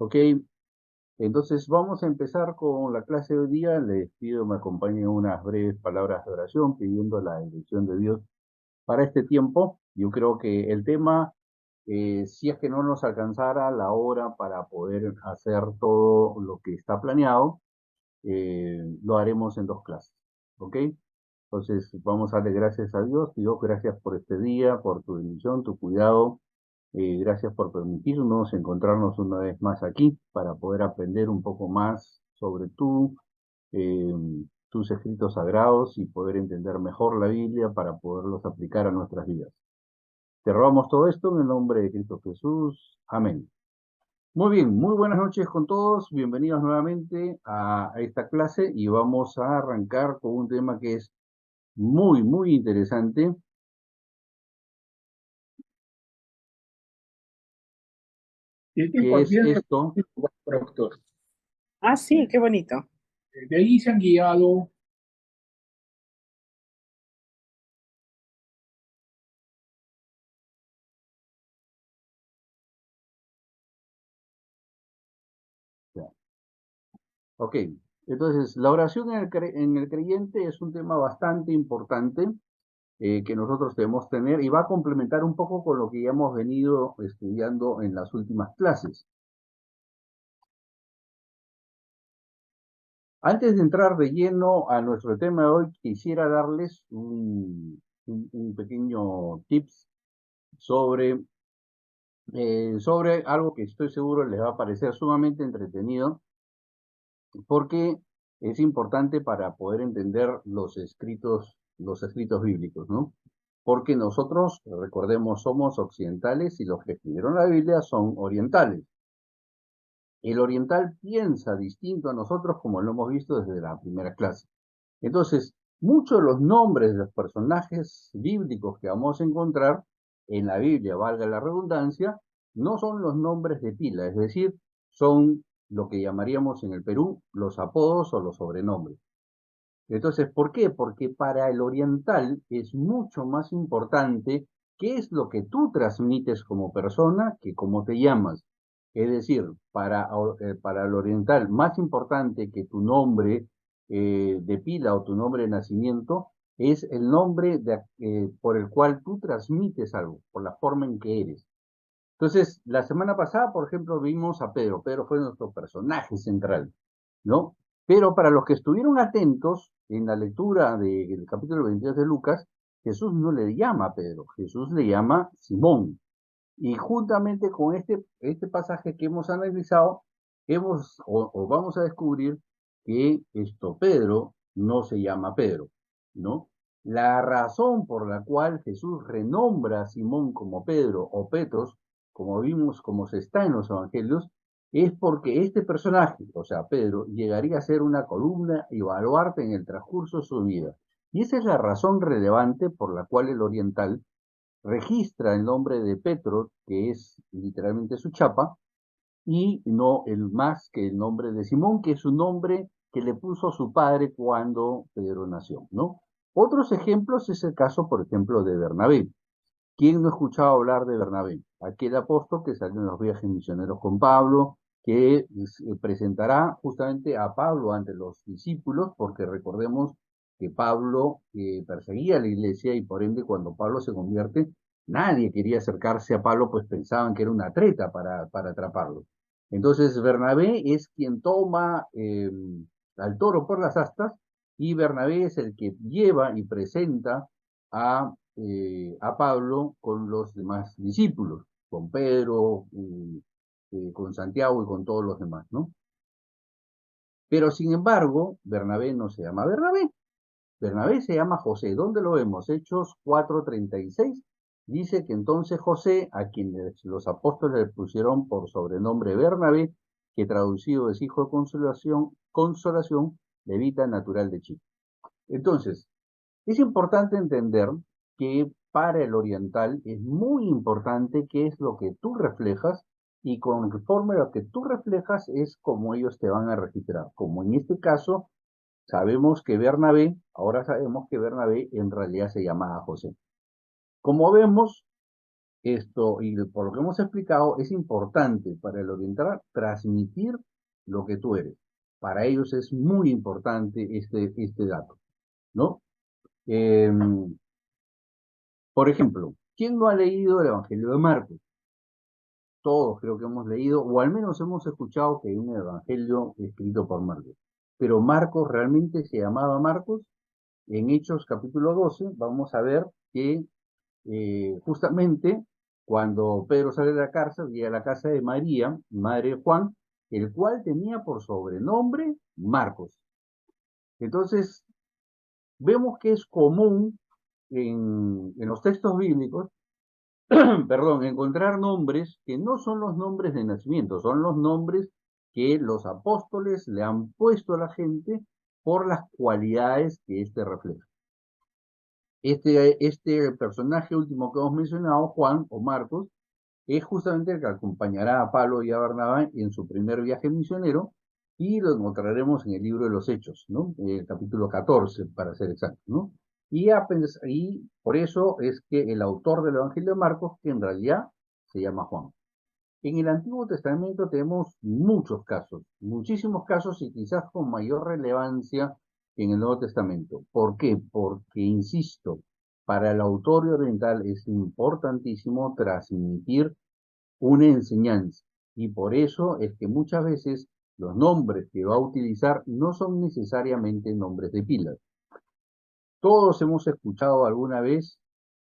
Ok, entonces vamos a empezar con la clase de hoy día. Les pido me acompañen unas breves palabras de oración pidiendo la dirección de Dios para este tiempo. Yo creo que el tema, si es que no nos alcanzara la hora para poder hacer todo lo que está planeado, lo haremos en dos clases. ¿Ok? Entonces vamos a darle gracias a Dios. Dios, gracias por este día, por tu bendición, tu cuidado. Gracias por permitirnos encontrarnos una vez más aquí para poder aprender un poco más sobre eh, tus escritos sagrados y poder entender mejor la Biblia para poderlos aplicar a nuestras vidas. Te rogamos todo esto en el nombre de Cristo Jesús. Amén. Muy bien, muy buenas noches con todos. Bienvenidos nuevamente a esta clase y vamos a arrancar con un tema que es muy interesante, El tiempo que es advierte, esto. doctor. Ah, sí, qué bonito. De ahí se han guiado. Ok, entonces la oración en el creyente es un tema bastante importante que nosotros debemos tener y va a complementar un poco con lo que ya hemos venido estudiando en las últimas clases. Antes de entrar de lleno a nuestro tema de hoy, quisiera darles un pequeño tips sobre, sobre algo que estoy seguro les va a parecer sumamente entretenido porque es importante para poder entender los escritos bíblicos, ¿no? Porque nosotros, recordemos, somos occidentales y los que escribieron la Biblia son orientales. El oriental piensa distinto a nosotros como lo hemos visto desde la primera clase. Entonces, muchos de los nombres de los personajes bíblicos que vamos a encontrar en la Biblia, valga la redundancia, no son los nombres de pila, es decir, son lo que llamaríamos en el Perú los apodos o los sobrenombres. Entonces, ¿por qué? Porque para el oriental es mucho más importante qué es lo que tú transmites como persona que cómo te llamas. Es decir, para el oriental, más importante que tu nombre de pila o tu nombre de nacimiento es el nombre por el cual tú transmites algo, por la forma en que eres. Entonces, la semana pasada, por ejemplo, vimos a Pedro. Pedro fue nuestro personaje central, ¿no? Pero para los que estuvieron atentos en la lectura del capítulo 22 de Lucas, Jesús no le llama a Pedro, Jesús le llama Simón. Y juntamente con este pasaje que hemos analizado, o vamos a descubrir que Pedro no se llama Pedro, ¿no? La razón por la cual Jesús renombra a Simón como Pedro o Petros, como vimos, como se está en los evangelios, es porque este personaje, o sea, Pedro, llegaría a ser una columna y baluarte en el transcurso de su vida. Y esa es la razón relevante por la cual el oriental registra el nombre de Petro, que es literalmente su chapa, y no el más que el nombre de Simón, que es un nombre que le puso su padre cuando Pedro nació, ¿no? Otros ejemplos es el caso, por ejemplo, de Bernabé. ¿Quién no ha escuchado hablar de Bernabé? Aquel apóstol que salió en los viajes misioneros con Pablo, que presentará justamente a Pablo ante los discípulos, porque recordemos que Pablo perseguía a la iglesia y por ende cuando Pablo se convierte, nadie quería acercarse a Pablo, pues pensaban que era una treta para atraparlo. Entonces Bernabé es quien toma al toro por las astas y Bernabé es el que lleva y presenta a Pablo con los demás discípulos, con Pedro, con Santiago y con todos los demás, ¿no? Pero sin embargo, Bernabé no se llama Bernabé, Bernabé se llama José. ¿Dónde lo vemos? Hechos 4:36. Dice que entonces José, a quienes los apóstoles le pusieron por sobrenombre Bernabé, que traducido es hijo de consolación, consolación, levita natural de Chipre. Entonces, es importante entender que para el oriental es muy importante qué es lo que tú reflejas y conforme a lo que tú reflejas es como ellos te van a registrar. Como en este caso, ahora sabemos que Bernabé en realidad se llamaba José. Como vemos, esto, y por lo que hemos explicado, es importante para el oriental transmitir lo que tú eres. Para ellos es muy importante este dato, ¿no? Por ejemplo, ¿quién no ha leído el Evangelio de Marcos? Todos creo que hemos leído, o al menos hemos escuchado que hay un evangelio escrito por Marcos. Pero Marcos realmente se llamaba Marcos. En Hechos capítulo 12 vamos a ver que justamente cuando Pedro sale de la cárcel, llega a la casa de María, madre de Juan, el cual tenía por sobrenombre Marcos. Entonces, vemos que es común en los textos bíblicos perdón, encontrar nombres que no son los nombres de nacimiento, son los nombres que los apóstoles le han puesto a la gente por las cualidades que éste refleja. Este personaje último que hemos mencionado, Juan o Marcos, es justamente el que acompañará a Pablo y a Barnabé en su primer viaje misionero y lo encontraremos en el libro de los Hechos, ¿no? El capítulo 14, para ser exacto, ¿no? Y por eso es que el autor del Evangelio de Marcos, que en realidad se llama Juan. En el Antiguo Testamento tenemos muchos casos, muchísimos casos y quizás con mayor relevancia en el Nuevo Testamento. ¿Por qué? Porque, insisto, para el autor oriental es importantísimo transmitir una enseñanza y por eso es que muchas veces los nombres que va a utilizar no son necesariamente nombres de pilas. Todos hemos escuchado alguna vez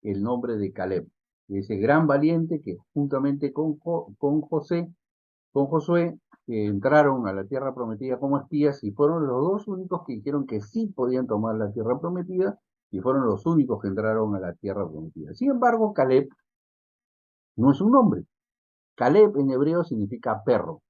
el nombre de Caleb, ese gran valiente que juntamente con Josué, entraron a la tierra prometida como espías y fueron los dos únicos que dijeron que sí podían tomar la tierra prometida y fueron los únicos que entraron a la tierra prometida. Sin embargo, Caleb no es un nombre. Caleb en hebreo significa perro.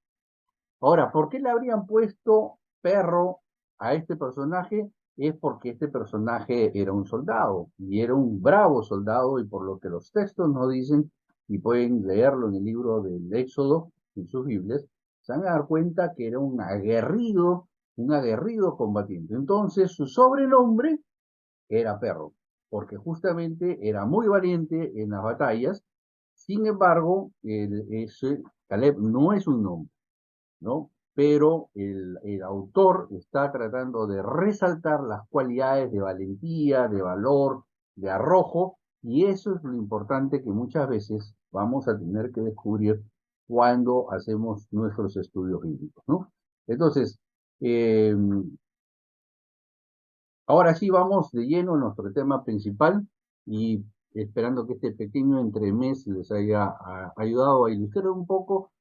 Ahora, ¿por qué le habrían puesto perro a este personaje? Es porque este personaje era un soldado y era un bravo soldado y por lo que los textos nos dicen, y pueden leerlo en el libro del Éxodo, en sus Biblias, se van a dar cuenta que era un aguerrido combatiente. Entonces su sobrenombre era perro, porque justamente era muy valiente en las batallas. Sin embargo, ese Caleb no es un nombre, ¿no? Pero el autor está tratando de resaltar las cualidades de valentía, de valor, de arrojo, y eso es lo importante que muchas veces vamos a tener que descubrir cuando hacemos nuestros estudios bíblicos, ¿no? Entonces, eh, ahora sí vamos de lleno a nuestro tema principal y esperando que este pequeño entremés les haya ayudado a ilustrar un poco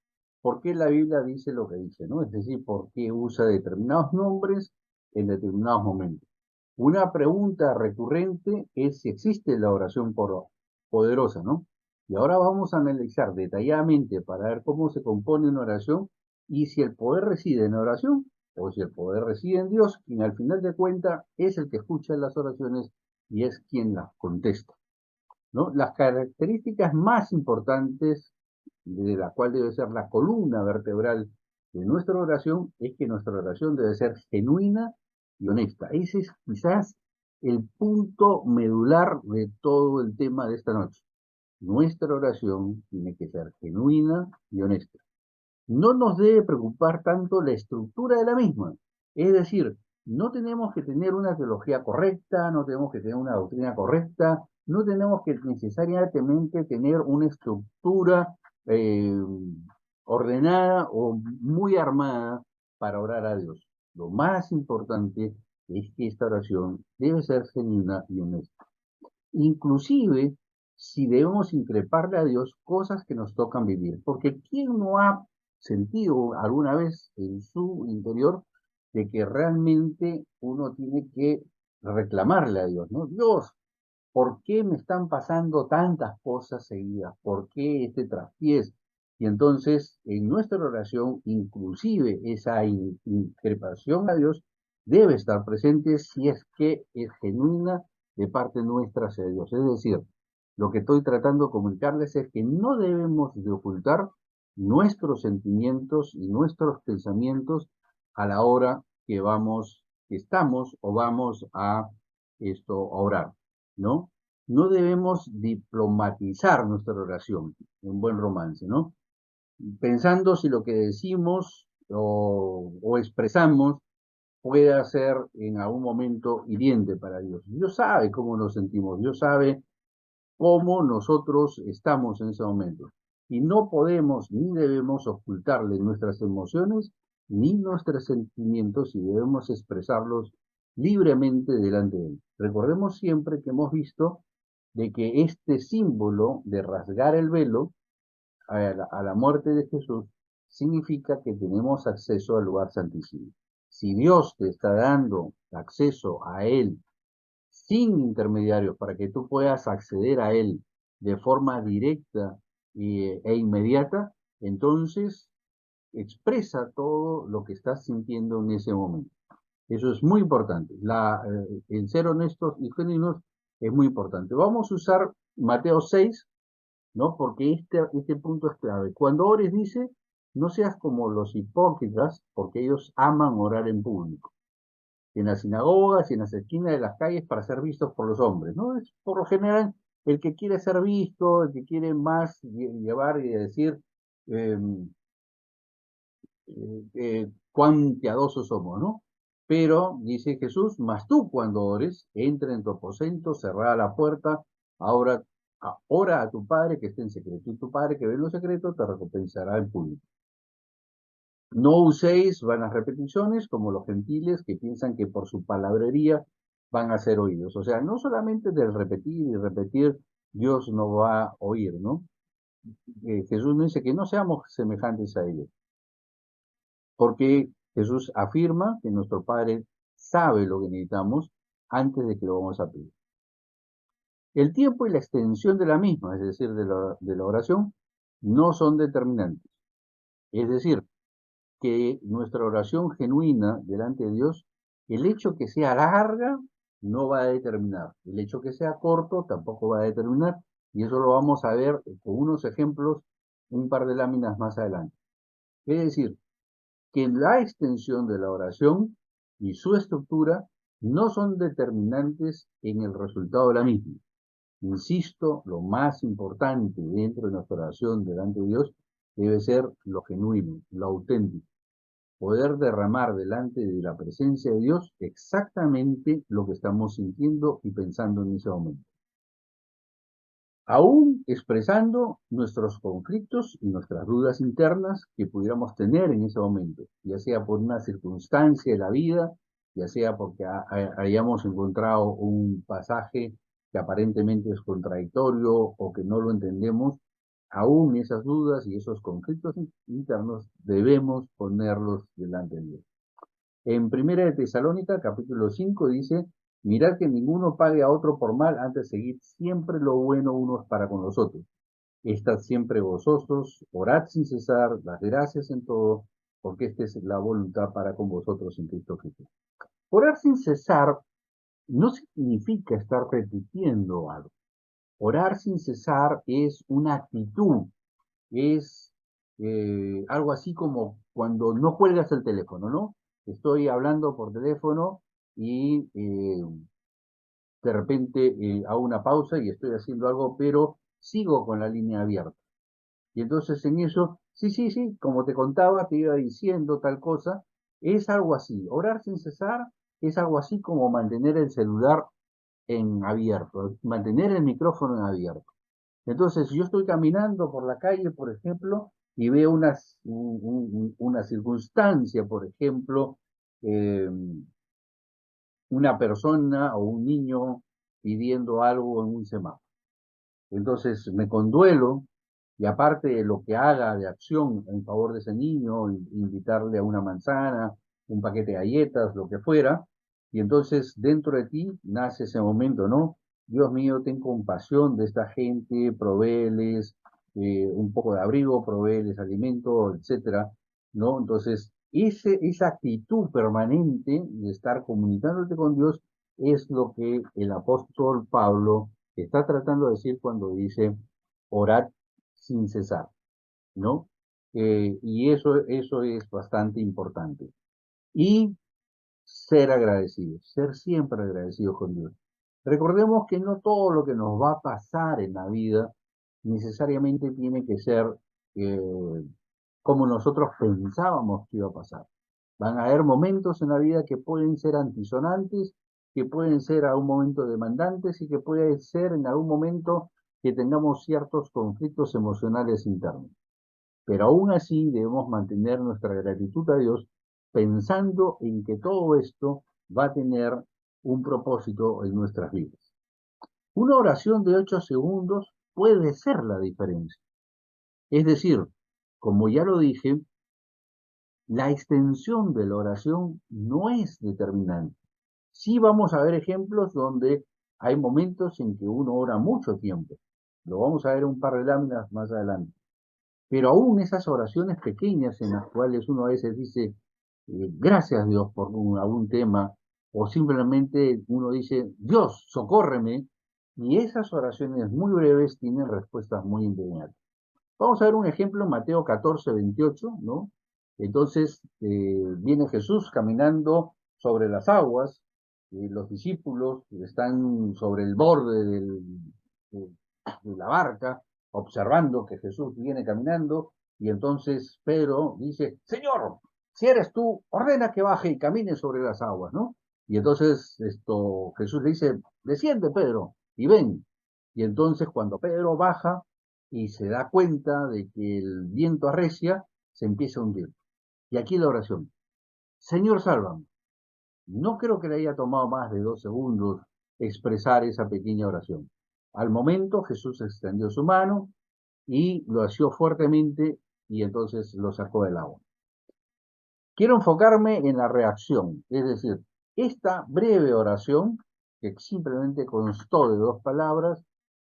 por qué la Biblia dice lo que dice, ¿no? Es decir, por qué usa determinados nombres en determinados momentos. Una pregunta recurrente es si existe la oración poderosa, ¿no? Y ahora vamos a analizar detalladamente para ver cómo se compone una oración y si el poder reside en la oración o si el poder reside en Dios, quien al final de cuentas es el que escucha las oraciones y es quien las contesta, ¿no? Las características más importantes de la cual debe ser la columna vertebral de nuestra oración es que nuestra oración debe ser genuina y honesta. Ese es quizás el punto medular de todo el tema de esta noche. Nuestra oración tiene que ser genuina y honesta. No nos debe preocupar tanto la estructura de la misma. Es decir, no tenemos que tener una teología correcta, no tenemos que tener una doctrina correcta, no tenemos que necesariamente tener una estructura eh, ordenada o muy armada para orar a Dios. Lo más importante es que esta oración debe ser genuina y honesta. Inclusive si debemos increparle a Dios cosas que nos tocan vivir. Porque ¿quién no ha sentido alguna vez en su interior de que realmente uno tiene que reclamarle a Dios, ¿no? Dios, ¿por qué me están pasando tantas cosas seguidas? ¿Por qué este traspiés? Y entonces, en nuestra oración, inclusive esa increpación a Dios debe estar presente si es que es genuina de parte nuestra hacia Dios. Es decir, lo que estoy tratando de comunicarles es que no debemos de ocultar nuestros sentimientos y nuestros pensamientos a la hora que estamos o vamos a a orar, ¿no? no debemos diplomatizar nuestra oración, un buen romance, ¿no? Pensando si lo que decimos o expresamos puede ser en algún momento hiriente para Dios. Dios sabe cómo nos sentimos, Dios sabe cómo nosotros estamos en ese momento. Y no podemos ni debemos ocultarle nuestras emociones ni nuestros sentimientos y debemos expresarlos libremente delante de Él. Recordemos siempre que hemos visto de que este símbolo de rasgar el velo a la muerte de Jesús significa que tenemos acceso al lugar santísimo. Si Dios te está dando acceso a Él sin intermediarios para que tú puedas acceder a Él de forma directa e inmediata, entonces expresa todo lo que estás sintiendo en ese momento. Eso es muy importante. El ser honestos y genuinos es muy importante. Vamos a usar Mateo 6, ¿no? Porque este punto es clave. Cuando ores dice, no seas como los hipócritas, porque ellos aman orar en público, en las sinagogas y en las esquinas de las calles para ser vistos por los hombres, ¿no? Es por lo general el que quiere ser visto, el que quiere más llevar y decir eh, cuán piadosos somos, ¿no? Pero, dice Jesús, mas tú cuando ores, entra en tu aposento, cerrada la puerta, ahora ora a tu Padre que esté en secreto, y tu Padre que ve en lo secreto te recompensará en público. No uséis vanas repeticiones como los gentiles que piensan que por su palabrería van a ser oídos. O sea, no solamente del repetir y repetir, Dios no va a oír, ¿no? Jesús nos dice que no seamos semejantes a ellos, porque Jesús afirma que nuestro Padre sabe lo que necesitamos antes de que lo vamos a pedir. El tiempo y la extensión de la misma, es decir, de la oración, no son determinantes. Es decir, que nuestra oración genuina delante de Dios, el hecho que sea larga no va a determinar, el hecho que sea corto tampoco va a determinar, y eso lo vamos a ver con unos ejemplos, un par de láminas más adelante. Es decir, que la extensión de la oración y su estructura no son determinantes en el resultado de la misma. Insisto, lo más importante dentro de nuestra oración delante de Dios debe ser lo genuino, lo auténtico, poder derramar delante de la presencia de Dios exactamente lo que estamos sintiendo y pensando en ese momento. Aún expresando nuestros conflictos y nuestras dudas internas que pudiéramos tener en ese momento, ya sea por una circunstancia de la vida, ya sea porque hayamos encontrado un pasaje que aparentemente es contradictorio o que no lo entendemos, aún esas dudas y esos conflictos internos debemos ponerlos delante de Dios. En Primera de Tesalónica, capítulo 5, dice, mirad que ninguno pague a otro por mal, antes de seguir siempre lo bueno unos para con los otros. Estad siempre gozosos, orad sin cesar, las gracias en todo, porque esta es la voluntad para con vosotros en Cristo Jesús. Orar sin cesar no significa estar repitiendo algo. Orar sin cesar es una actitud, es algo así como cuando no cuelgas el teléfono, ¿no? Estoy hablando por teléfono y de repente hago una pausa y estoy haciendo algo, pero sigo con la línea abierta. Y entonces en eso, sí, sí, sí, como te contaba, te iba diciendo tal cosa, es algo así. Orar sin cesar es algo así como mantener el celular en abierto, mantener el micrófono en abierto. Entonces, yo estoy caminando por la calle, por ejemplo, y veo una circunstancia, por ejemplo, eh, una persona o un niño pidiendo algo en un semáforo. Entonces, me conduelo y aparte de lo que haga de acción en favor de ese niño, invitarle a una manzana, un paquete de galletas, lo que fuera, y entonces dentro de ti nace ese momento, ¿no? Dios mío, ten compasión de esta gente, provéeles un poco de abrigo, provéeles alimento, etcétera, ¿no? Entonces, esa actitud permanente de estar comunicándote con Dios es lo que el apóstol Pablo está tratando de decir cuando dice, orad sin cesar, ¿no? Y eso es bastante importante. Y ser agradecidos, ser siempre agradecidos con Dios. Recordemos que no todo lo que nos va a pasar en la vida necesariamente tiene que ser eh, como nosotros pensábamos que iba a pasar. Van a haber momentos en la vida que pueden ser antisonantes, que pueden ser a un momento demandantes y que puede ser en algún momento que tengamos ciertos conflictos emocionales internos. Pero aún así debemos mantener nuestra gratitud a Dios pensando en que todo esto va a tener un propósito en nuestras vidas. Una oración de 8 segundos puede ser la diferencia. Es decir, como ya lo dije, la extensión de la oración no es determinante. Sí vamos a ver ejemplos donde hay momentos en que uno ora mucho tiempo. Lo vamos a ver en un par de láminas más adelante. Pero aún esas oraciones pequeñas en las cuales uno a veces dice, gracias Dios por algún tema, o simplemente uno dice, Dios, socórreme, y esas oraciones muy breves tienen respuestas muy inmediatas. Vamos a ver un ejemplo en Mateo 14, 28, ¿no? Entonces viene Jesús caminando sobre las aguas, los discípulos están sobre el borde de, de la barca, observando que Jesús viene caminando, y entonces Pedro dice, Señor, si eres tú, ordena que baje y camine sobre las aguas, ¿no? Y entonces Jesús le dice, desciende Pedro, y ven. Y entonces cuando Pedro baja, y se da cuenta de que el viento arrecia, se empieza a hundir. Y aquí la oración. Señor, sálvame. No creo que le haya tomado más de 2 segundos expresar esa pequeña oración. Al momento Jesús extendió su mano y lo asió fuertemente y entonces lo sacó del agua. Quiero enfocarme en la reacción, es decir, esta breve oración, que simplemente constó de 2 palabras,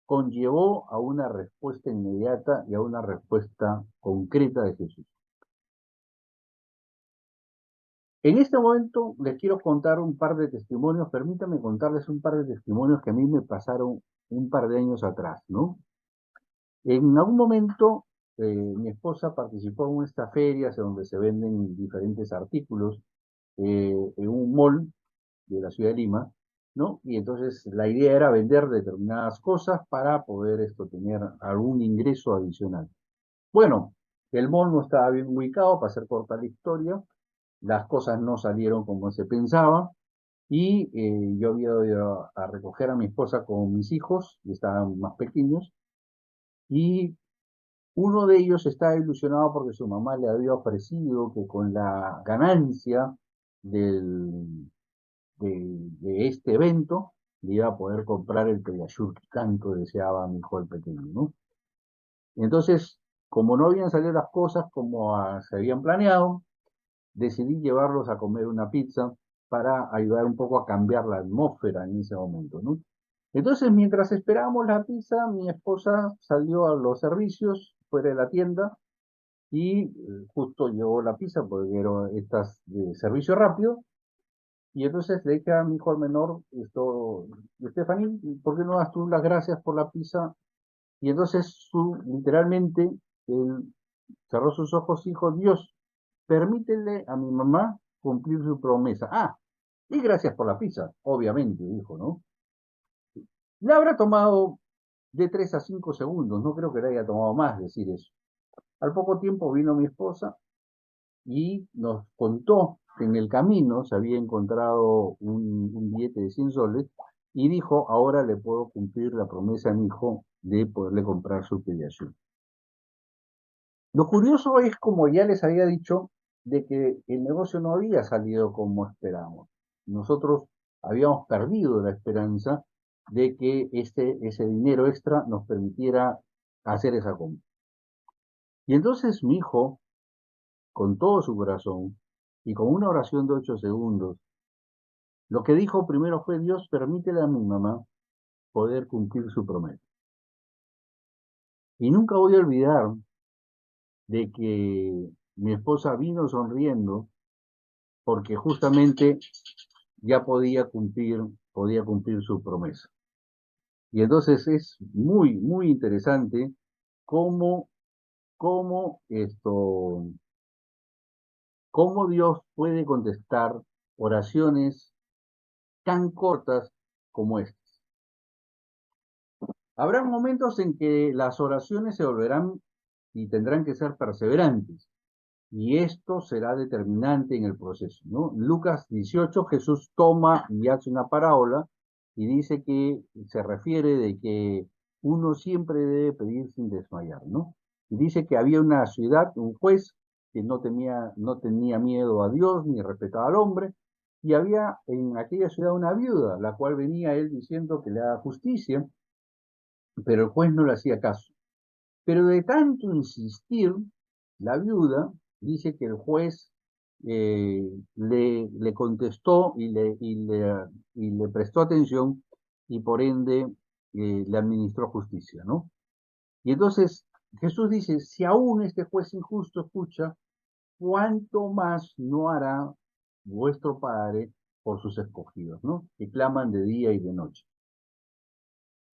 conllevó a una respuesta inmediata y a una respuesta concreta de Jesús. En este momento les quiero contar un par de testimonios, permítanme contarles un par de testimonios que a mí me pasaron un par de años atrás, ¿no? En algún momento mi esposa participó en estas ferias donde se venden diferentes artículos en un mall de la ciudad de Lima, ¿no? Y entonces la idea era vender determinadas cosas para poder tener algún ingreso adicional. Bueno, el mall no estaba bien ubicado, para hacer corta la historia, las cosas no salieron como se pensaba y yo había ido a recoger a mi esposa con mis hijos, que estaban más pequeños, y uno de ellos estaba ilusionado porque su mamá le había ofrecido que con la ganancia del, de este evento le iba a poder comprar el Pediasure que tanto deseaba mi hijo el pequeño, ¿no? Entonces, como no habían salido las cosas como se habían planeado, decidí llevarlos a comer una pizza para ayudar un poco a cambiar la atmósfera en ese momento, ¿no? Entonces, mientras esperábamos la pizza, mi esposa salió a los servicios fuera de la tienda y justo llegó la pizza porque eran estas de servicio rápido. Y entonces le dije a mi hijo al menor, Stephanie, ¿por qué no das tú las gracias por la pizza? Y entonces literalmente, él cerró sus ojos y dijo, Dios, permítele a mi mamá cumplir su promesa. Ah, y gracias por la pizza, obviamente, dijo, ¿no? Le habrá tomado de 3 a 5 segundos, no creo que le haya tomado más decir eso. Al poco tiempo vino mi esposa y nos contó que en el camino se había encontrado un billete de 100 soles y dijo, ahora le puedo cumplir la promesa a mi hijo de poderle comprar su pediación. Lo curioso es, como ya les había dicho, de que el negocio no había salido como esperamos. Nosotros habíamos perdido la esperanza de que ese dinero extra nos permitiera hacer esa compra. Y entonces mi hijo, con todo su corazón y con una oración de 8 segundos, lo que dijo primero fue, Dios, permítele a mi mamá poder cumplir su promesa. Y nunca voy a olvidar de que mi esposa vino sonriendo porque justamente ya podía cumplir su promesa. Y entonces es muy, muy interesante cómo, cómo cómo Dios puede contestar oraciones tan cortas como estas. Habrá momentos en que las oraciones se volverán y tendrán que ser perseverantes, y esto será determinante en el proceso, ¿no? Lucas 18, Jesús toma y hace una parábola y dice que se refiere de que uno siempre debe pedir sin desmayar, ¿no? Y dice que había una ciudad, un juez que no tenía miedo a Dios ni respetaba al hombre, y había en aquella ciudad una viuda, la cual venía él diciendo que le haga justicia, pero el juez no le hacía caso. Pero de tanto insistir, la viuda dice que el juez le contestó y le prestó atención y por ende le administró justicia, ¿no? Y entonces Jesús dice, si aún este juez injusto escucha, ¿cuánto más no hará vuestro Padre por sus escogidos, ¿no? Que claman de día y de noche.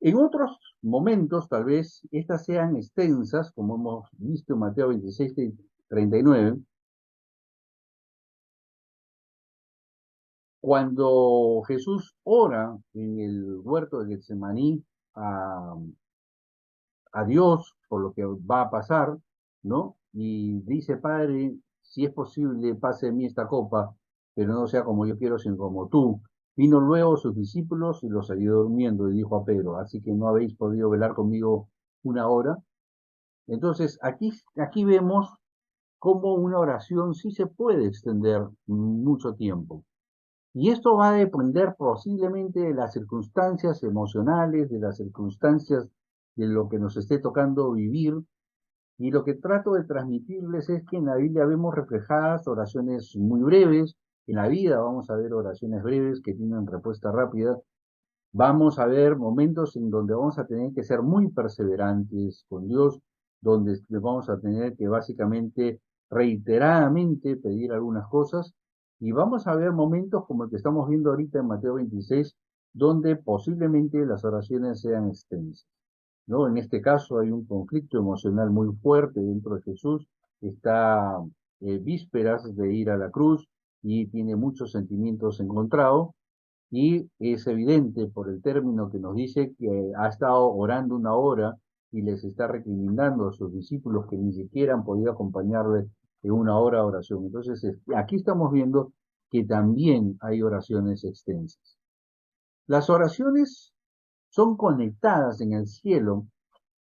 En otros momentos, tal vez, estas sean extensas, como hemos visto en Mateo 26, 39, cuando Jesús ora en el huerto de Getsemaní a, a Dios por lo que va a pasar, ¿no? Y dice, Padre, si es posible, pase de mí esta copa, pero no sea como yo quiero, sino como tú. Vino luego sus discípulos y los halló durmiendo y dijo a Pedro, así que no habéis podido velar conmigo una hora. Entonces, aquí vemos cómo una oración sí se puede extender mucho tiempo. Y esto va a depender posiblemente de las circunstancias emocionales, de las circunstancias de lo que nos esté tocando vivir. Y lo que trato de transmitirles es que en la Biblia vemos reflejadas oraciones muy breves. En la vida vamos a ver oraciones breves que tienen respuesta rápida. Vamos a ver momentos en donde vamos a tener que ser muy perseverantes con Dios, donde vamos a tener que básicamente reiteradamente pedir algunas cosas, y vamos a ver momentos como el que estamos viendo ahorita en Mateo 26, donde posiblemente las oraciones sean extensas, ¿no? En este caso hay un conflicto emocional muy fuerte dentro de Jesús, está vísperas de ir a la cruz y tiene muchos sentimientos encontrados, y es evidente por el término que nos dice que ha estado orando una hora y les está recriminando a sus discípulos que ni siquiera han podido acompañarle en una hora de oración. Entonces, aquí estamos viendo que también hay oraciones extensas. Las oraciones son conectadas en el cielo,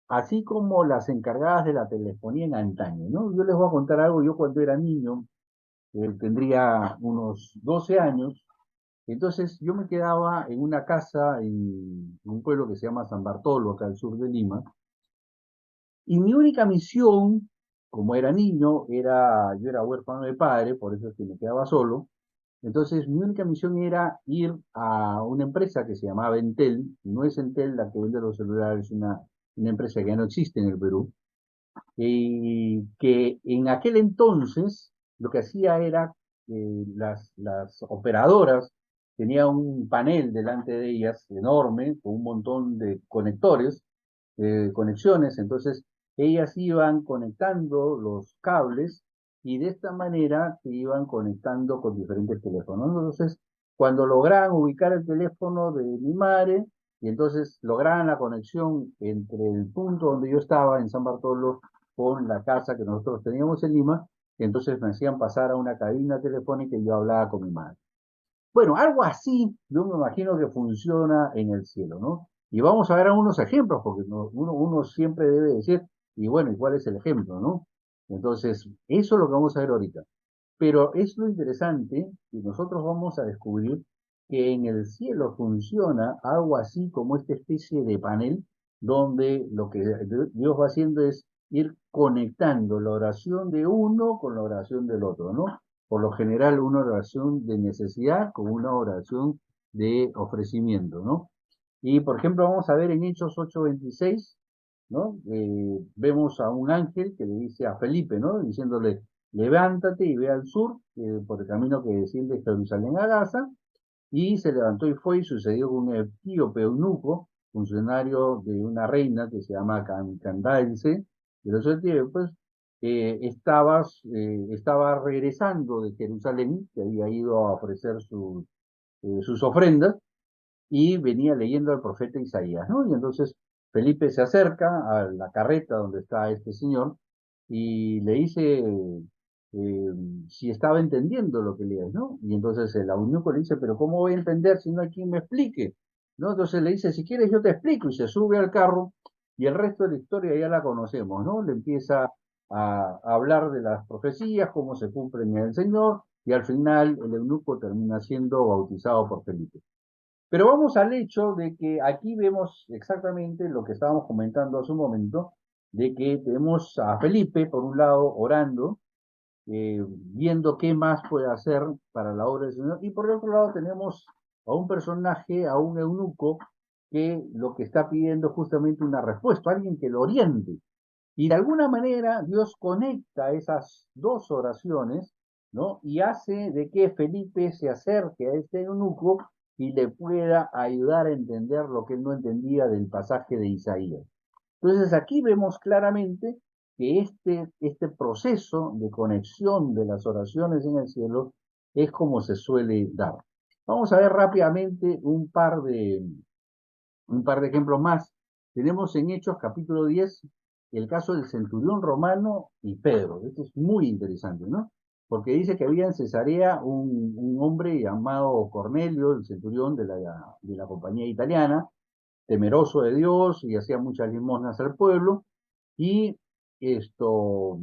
así como las encargadas de la telefonía en antaño, ¿no? Yo les voy a contar algo. Yo cuando era niño, tendría unos 12 años. Entonces yo me quedaba en una casa en un pueblo que se llama San Bartolo, acá al sur de Lima, y mi única misión, como era niño, yo era huérfano de padre, por eso es que me quedaba solo. Entonces mi única misión era ir a una empresa que se llamaba Entel. No es Entel la que vende los celulares, es una empresa que ya no existe en el Perú, y que en aquel entonces lo que hacía era las operadoras tenían un panel delante de ellas enorme con un montón de conectores, conexiones. Entonces ellas iban conectando los cables y de esta manera se iban conectando con diferentes teléfonos. Entonces, cuando lograban ubicar el teléfono de mi madre, y entonces lograban la conexión entre el punto donde yo estaba en San Bartolo con la casa que nosotros teníamos en Lima, y entonces me hacían pasar a una cabina telefónica y yo hablaba con mi madre. Bueno, algo así, yo me imagino que funciona en el cielo, ¿no? Y vamos a ver algunos ejemplos, porque uno siempre debe decir, y bueno, ¿y cuál es el ejemplo, no? Entonces, eso es lo que vamos a ver ahorita. Pero es lo interesante que nosotros vamos a descubrir que en el cielo funciona algo así como esta especie de panel donde lo que Dios va haciendo es ir conectando la oración de uno con la oración del otro, ¿no? Por lo general una oración de necesidad con una oración de ofrecimiento, ¿no? Y por ejemplo vamos a ver en Hechos 8:26, ¿no? Vemos a un ángel que le dice a Felipe, ¿no? Diciéndole, levántate y ve al sur, por el camino que desciende de Jerusalén a Gaza, y se levantó y fue, y sucedió con un etíope eunuco, funcionario de una reina que se llama Candace, de los etíopes, estaba regresando de Jerusalén, que había ido a ofrecer sus ofrendas, y venía leyendo al profeta Isaías, ¿no? Y entonces Felipe se acerca a la carreta donde está este señor y le dice si estaba entendiendo lo que leía, ¿no? Y entonces el eunuco le dice, pero ¿cómo voy a entender si no hay quien me explique? ¿No? Entonces le dice, si quieres yo te explico, y se sube al carro y el resto de la historia ya la conocemos, ¿no? Le empieza a hablar de las profecías, cómo se cumplen en el Señor, y al final el eunuco termina siendo bautizado por Felipe. Pero vamos al hecho de que aquí vemos exactamente lo que estábamos comentando hace un momento, de que tenemos a Felipe, por un lado, orando, viendo qué más puede hacer para la obra del Señor, y por el otro lado tenemos a un personaje, a un eunuco, que lo que está pidiendo es justamente una respuesta, alguien que lo oriente. Y de alguna manera Dios conecta esas dos oraciones, ¿no? Y hace de que Felipe se acerque a este eunuco y le pueda ayudar a entender lo que él no entendía del pasaje de Isaías. Entonces aquí vemos claramente que este proceso de conexión de las oraciones en el cielo es como se suele dar. Vamos a ver rápidamente un par de ejemplos más. Tenemos en Hechos capítulo 10 el caso del centurión romano y Pedro. Esto es muy interesante, ¿no? Porque dice que había en Cesarea un hombre llamado Cornelio, el centurión de la compañía italiana, temeroso de Dios y hacía muchas limosnas al pueblo. Y esto,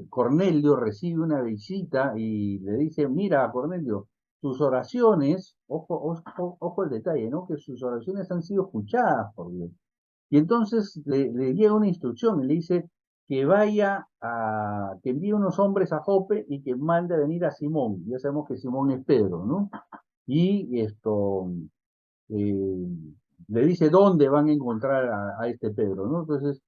Cornelio recibe una visita y le dice, mira, Cornelio, tus oraciones, ojo el detalle, ¿no? Que sus oraciones han sido escuchadas por Dios. Y entonces le llega una instrucción y le dice que envíe unos hombres a Jope y que mande a venir a Simón. Ya sabemos que Simón es Pedro, ¿no? Y eh, le dice dónde van a encontrar a este Pedro, ¿no? Entonces,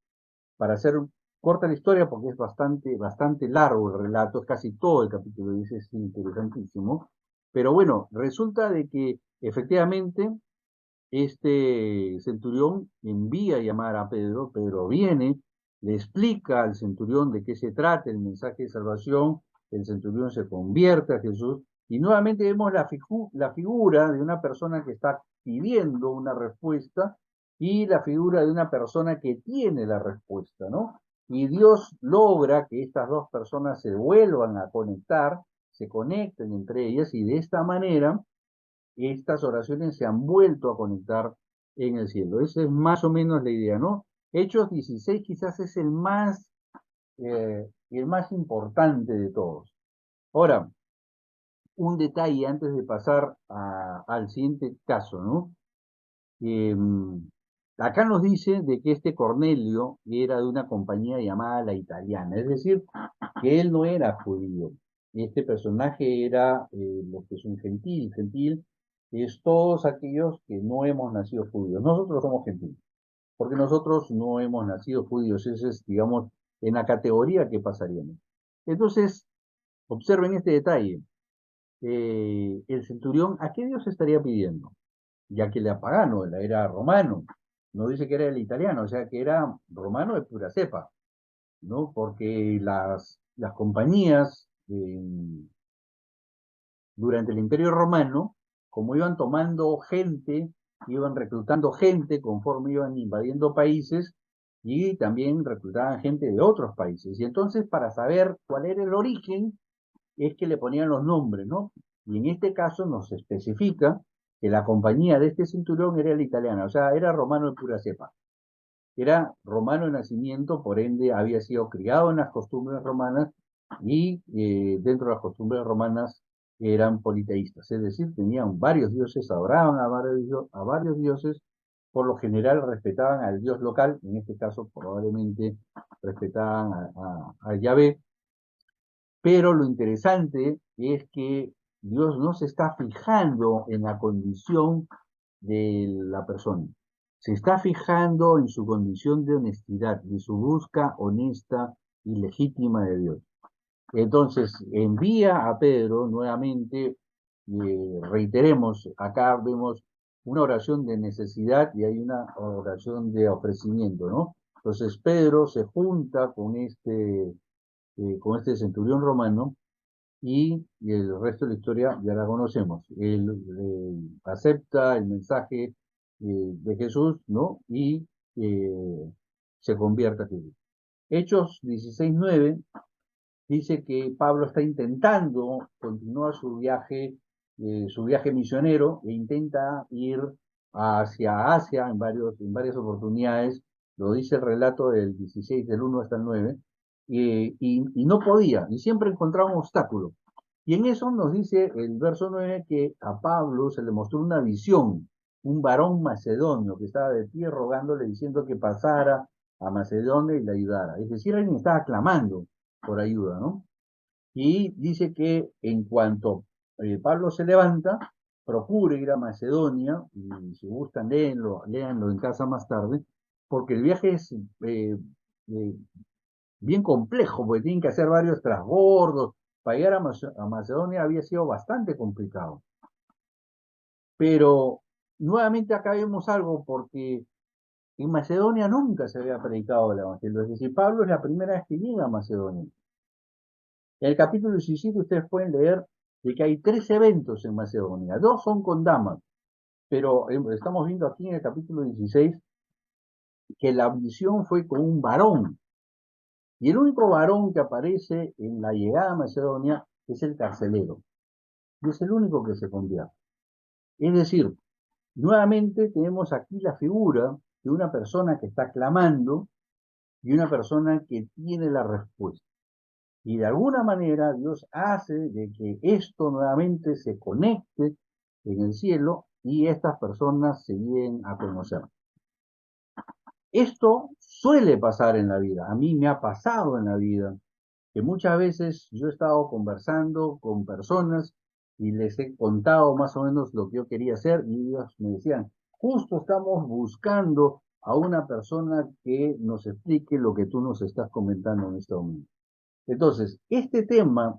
para hacer corta la historia, porque es bastante largo el relato, es casi todo el capítulo 10, es interesantísimo, pero bueno, resulta de que efectivamente este centurión envía a llamar a Pedro, Pedro viene, le explica al centurión de qué se trata el mensaje de salvación, el centurión se convierte a Jesús y nuevamente vemos la figura de una persona que está pidiendo una respuesta y la figura de una persona que tiene la respuesta, ¿no? Y Dios logra que estas dos personas se vuelvan a conectar, se conecten entre ellas y de esta manera estas oraciones se han vuelto a conectar en el cielo. Esa es más o menos la idea, ¿no? Hechos 16 quizás es el más importante de todos. Ahora, un detalle antes de pasar al siguiente caso, ¿no? Eh, Acá nos dice de que este Cornelio era de una compañía llamada La Italiana, es decir, que él no era judío. Este personaje era lo que es un gentil. Gentil es todos aquellos que no hemos nacido judíos. Nosotros somos gentiles, porque nosotros no hemos nacido judíos. Ese es, digamos, en la categoría que pasaríamos. Entonces, observen este detalle. El centurión, ¿a qué Dios estaría pidiendo? Ya que era pagano, él era romano. No dice que era el italiano, o sea que era romano de pura cepa, ¿no? Porque las compañías durante el Imperio Romano, como iban tomando gente, iban reclutando gente conforme iban invadiendo países y también reclutaban gente de otros países. Y entonces, para saber cuál era el origen, es que le ponían los nombres, ¿no? Y en este caso nos especifica que la compañía de este cinturón era la italiana, o sea, era romano de pura cepa. Era romano de nacimiento, por ende había sido criado en las costumbres romanas y dentro de las costumbres romanas eran politeístas, es decir, tenían varios dioses, adoraban a varios dioses, por lo general respetaban al dios local, en este caso probablemente respetaban a Yahvé, pero lo interesante es que Dios no se está fijando en la condición de la persona, se está fijando en su condición de honestidad, de su busca honesta y legítima de Dios. Entonces envía a Pedro nuevamente, reiteremos, acá vemos una oración de necesidad y hay una oración de ofrecimiento, ¿no? Entonces Pedro se junta con este centurión romano y el resto de la historia ya la conocemos. Él acepta el mensaje de Jesús, ¿no? Y se convierta a Cristo. Hechos 16:9 dice que Pablo está intentando continuar su viaje misionero e intenta ir hacia Asia en varias oportunidades, lo dice el relato del 16, del 1 hasta el 9, y no podía, y siempre encontraba un obstáculo. Y en eso nos dice el verso 9 que a Pablo se le mostró una visión, un varón macedonio que estaba de pie rogándole, diciendo que pasara a Macedonia y le ayudara. Es decir, alguien estaba clamando por ayuda, ¿no? Y dice que en cuanto Pablo se levanta, procure ir a Macedonia, y si gustan léanlo en casa más tarde, porque el viaje es eh, bien complejo, porque tienen que hacer varios transbordos. Para llegar a Macedonia había sido bastante complicado. Pero nuevamente acá vemos algo, porque en Macedonia nunca se había predicado el Evangelio. Es decir, Pablo es la primera vez que llega a Macedonia. En el capítulo 17 ustedes pueden leer de que hay 3 eventos en Macedonia. 2 son con damas, pero estamos viendo aquí en el capítulo 16 que la visión fue con un varón. Y el único varón que aparece en la llegada a Macedonia es el carcelero. Y es el único que se convierte. Es decir, nuevamente tenemos aquí la figura de una persona que está clamando y una persona que tiene la respuesta. Y de alguna manera Dios hace de que esto nuevamente se conecte en el cielo y estas personas se lleguen a conocer. Esto suele pasar en la vida, a mí me ha pasado en la vida, que muchas veces yo he estado conversando con personas y les he contado más o menos lo que yo quería hacer y ellos me decían, justo estamos buscando a una persona que nos explique lo que tú nos estás comentando en este momento. Entonces, este tema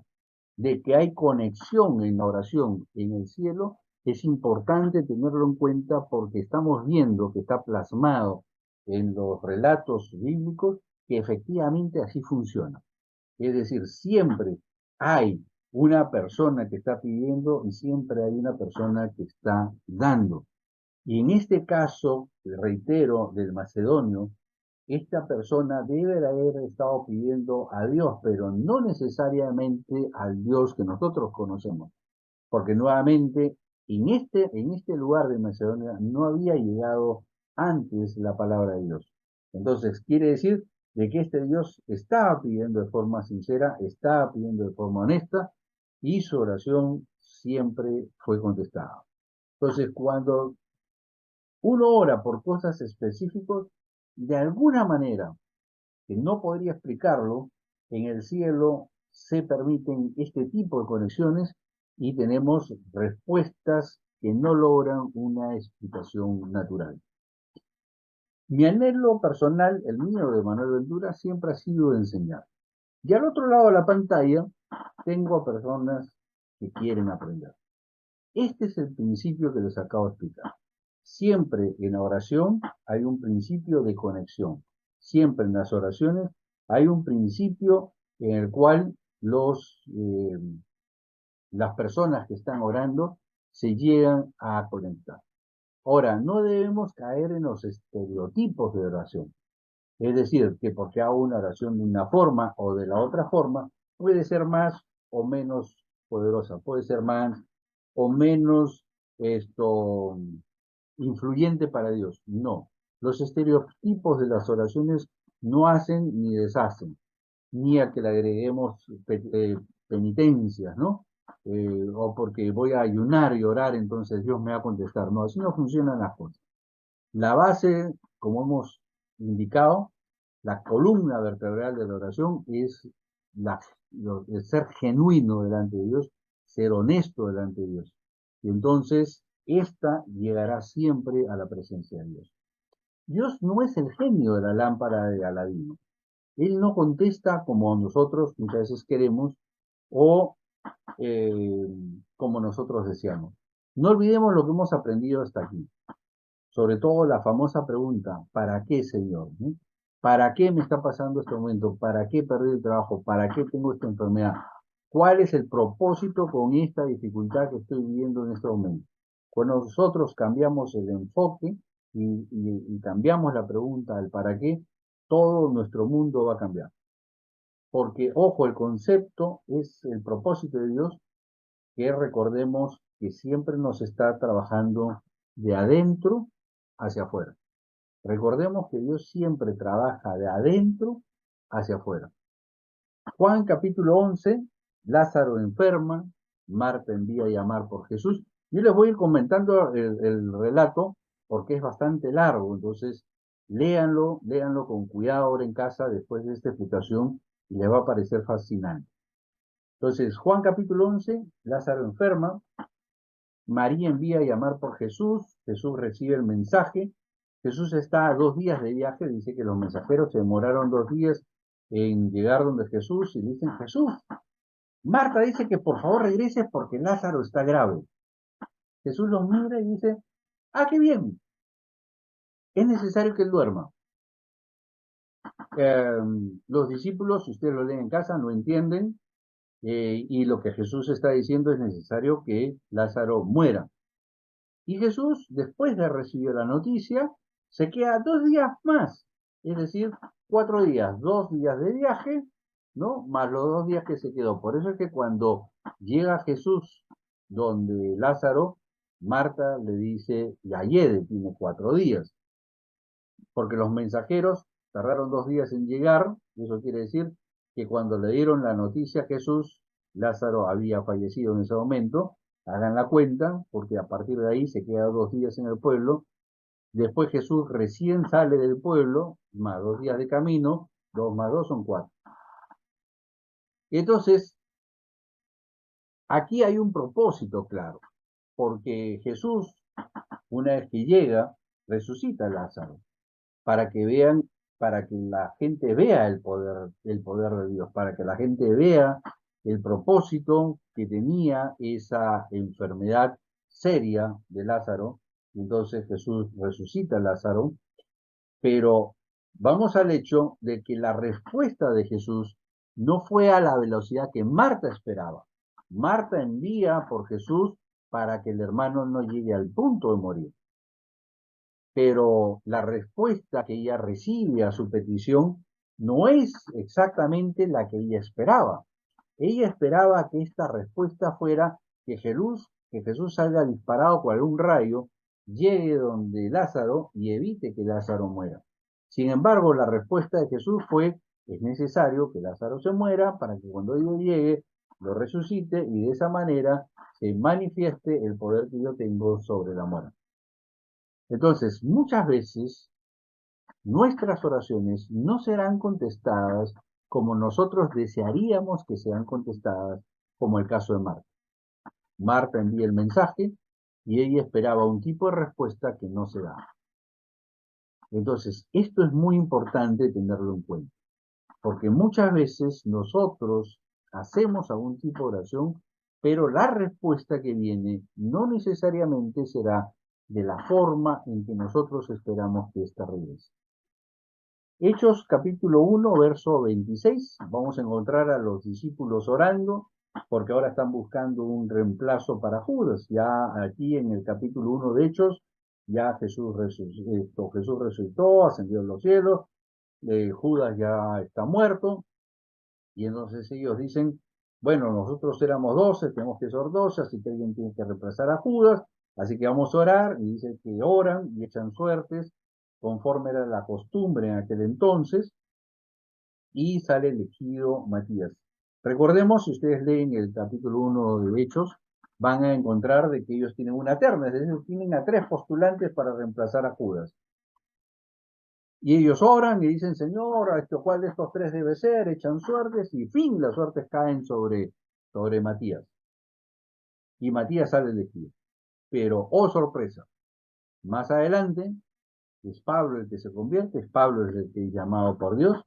de que hay conexión en la oración en el cielo es importante tenerlo en cuenta porque estamos viendo que está plasmado en los relatos bíblicos que efectivamente así funciona. Es decir, siempre hay una persona que está pidiendo y siempre hay una persona que está dando. Y en este caso, reitero, del macedonio, esta persona debe de haber estado pidiendo a Dios, pero no necesariamente al Dios que nosotros conocemos, porque nuevamente en este lugar de Macedonia no había llegado antes la palabra de Dios. Entonces, quiere decir de que este Dios estaba pidiendo de forma sincera, estaba pidiendo de forma honesta, y su oración siempre fue contestada. Entonces, cuando uno ora por cosas específicas, de alguna manera, que no podría explicarlo, en el cielo se permiten este tipo de conexiones y tenemos respuestas que no logran una explicación natural. Mi anhelo personal, el mío de Manuel Ventura, siempre ha sido de enseñar. Y al otro lado de la pantalla tengo a personas que quieren aprender. Este es el principio que les acabo de explicar. Siempre en la oración hay un principio de conexión. Siempre en las oraciones hay un principio en el cual las personas que están orando se llegan a conectar. Ahora, no debemos caer en los estereotipos de oración. Es decir, que porque hago una oración de una forma o de la otra forma, puede ser más o menos poderosa, puede ser más o menos influyente para Dios. No. Los estereotipos de las oraciones no hacen ni deshacen, ni a que le agreguemos penitencias, ¿no? O porque voy a ayunar y orar, entonces Dios me va a contestar. No, así no funcionan las cosas. La base, como hemos indicado, la columna vertebral de la oración es el ser genuino delante de Dios, ser honesto delante de Dios. Y entonces, esta llegará siempre a la presencia de Dios. Dios no es el genio de la lámpara de Aladino. Él no contesta como nosotros muchas veces queremos o eh, como nosotros deseamos. No olvidemos lo que hemos aprendido hasta aquí. Sobre todo la famosa pregunta, ¿para qué, Señor? ¿no? ¿Para qué me está pasando este momento? ¿Para qué perdí el trabajo? ¿Para qué tengo esta enfermedad? ¿Cuál es el propósito con esta dificultad que estoy viviendo en este momento? Cuando nosotros cambiamos el enfoque, y cambiamos la pregunta al para qué, todo nuestro mundo va a cambiar. Porque, ojo, el concepto es el propósito de Dios, que recordemos que siempre nos está trabajando de adentro hacia afuera. Recordemos que Dios siempre trabaja de adentro hacia afuera. Juan capítulo 11, Lázaro enferma, Marta envía a llamar por Jesús. Yo les voy a ir comentando el relato porque es bastante largo, entonces léanlo con cuidado ahora en casa después de esta explicación y les va a parecer fascinante. Entonces, Juan capítulo 11, Lázaro enferma, María envía a llamar por Jesús, Jesús recibe el mensaje, Jesús está a 2 días de viaje, dice que los mensajeros se demoraron 2 días en llegar donde Jesús y le dicen, Jesús, Marta dice que por favor regreses porque Lázaro está grave. Jesús los mira y dice, ah, qué bien, es necesario que él duerma. Los discípulos, si ustedes lo leen en casa, no entienden, y lo que Jesús está diciendo es necesario que Lázaro muera. Y Jesús, después de recibir la noticia, se queda 2 días más, es decir, 4 días, 2 días de viaje, ¿no? Más los 2 días que se quedó. Por eso es que cuando llega Jesús donde Lázaro, Marta le dice, ya tiene 4 días, porque los mensajeros tardaron 2 días en llegar, y eso quiere decir que cuando le dieron la noticia a Jesús, Lázaro había fallecido en ese momento. Hagan la cuenta, porque a partir de ahí se queda 2 días en el pueblo. Después Jesús recién sale del pueblo, más 2 días de camino, 2 más 2 son 4. Entonces, aquí hay un propósito claro, porque Jesús, una vez que llega, resucita a Lázaro, para que vean, para que la gente vea el poder de Dios, para que la gente vea el propósito que tenía esa enfermedad seria de Lázaro. Entonces Jesús resucita a Lázaro, pero vamos al hecho de que la respuesta de Jesús no fue a la velocidad que Marta esperaba. Marta envía por Jesús para que el hermano no llegue al punto de morir. Pero la respuesta que ella recibe a su petición no es exactamente la que ella esperaba. Ella esperaba que esta respuesta fuera que Jesús salga disparado con un rayo, llegue donde Lázaro y evite que Lázaro muera. Sin embargo, la respuesta de Jesús fue, es necesario que Lázaro se muera para que cuando yo llegue lo resucite y de esa manera se manifieste el poder que yo tengo sobre la muerte. Entonces, muchas veces nuestras oraciones no serán contestadas como nosotros desearíamos que sean contestadas, como el caso de Marta. Marta envía el mensaje y ella esperaba un tipo de respuesta que no se da. Entonces, esto es muy importante tenerlo en cuenta, porque muchas veces nosotros hacemos algún tipo de oración, pero la respuesta que viene no necesariamente será de la forma en que nosotros esperamos que ésta regrese. Hechos capítulo 1, verso 26, vamos a encontrar a los discípulos orando, porque ahora están buscando un reemplazo para Judas. Ya aquí en el capítulo 1 de Hechos, ya Jesús resucitó, ascendió a los cielos, Judas ya está muerto, y entonces ellos dicen, bueno, nosotros éramos 12, tenemos que ser 12, así que alguien tiene que reemplazar a Judas, así que vamos a orar, y dice que oran y echan suertes, conforme era la costumbre en aquel entonces, y sale elegido Matías. Recordemos, si ustedes leen el capítulo 1 de Hechos, van a encontrar de que ellos tienen una terna, es decir, tienen a 3 postulantes para reemplazar a Judas. Y ellos oran y dicen, Señor, ¿cuál de estos 3 debe ser? Echan suertes y fin, las suertes caen sobre Matías. Y Matías sale elegido. Pero, oh sorpresa, más adelante es Pablo el que se convierte, es Pablo el que es llamado por Dios,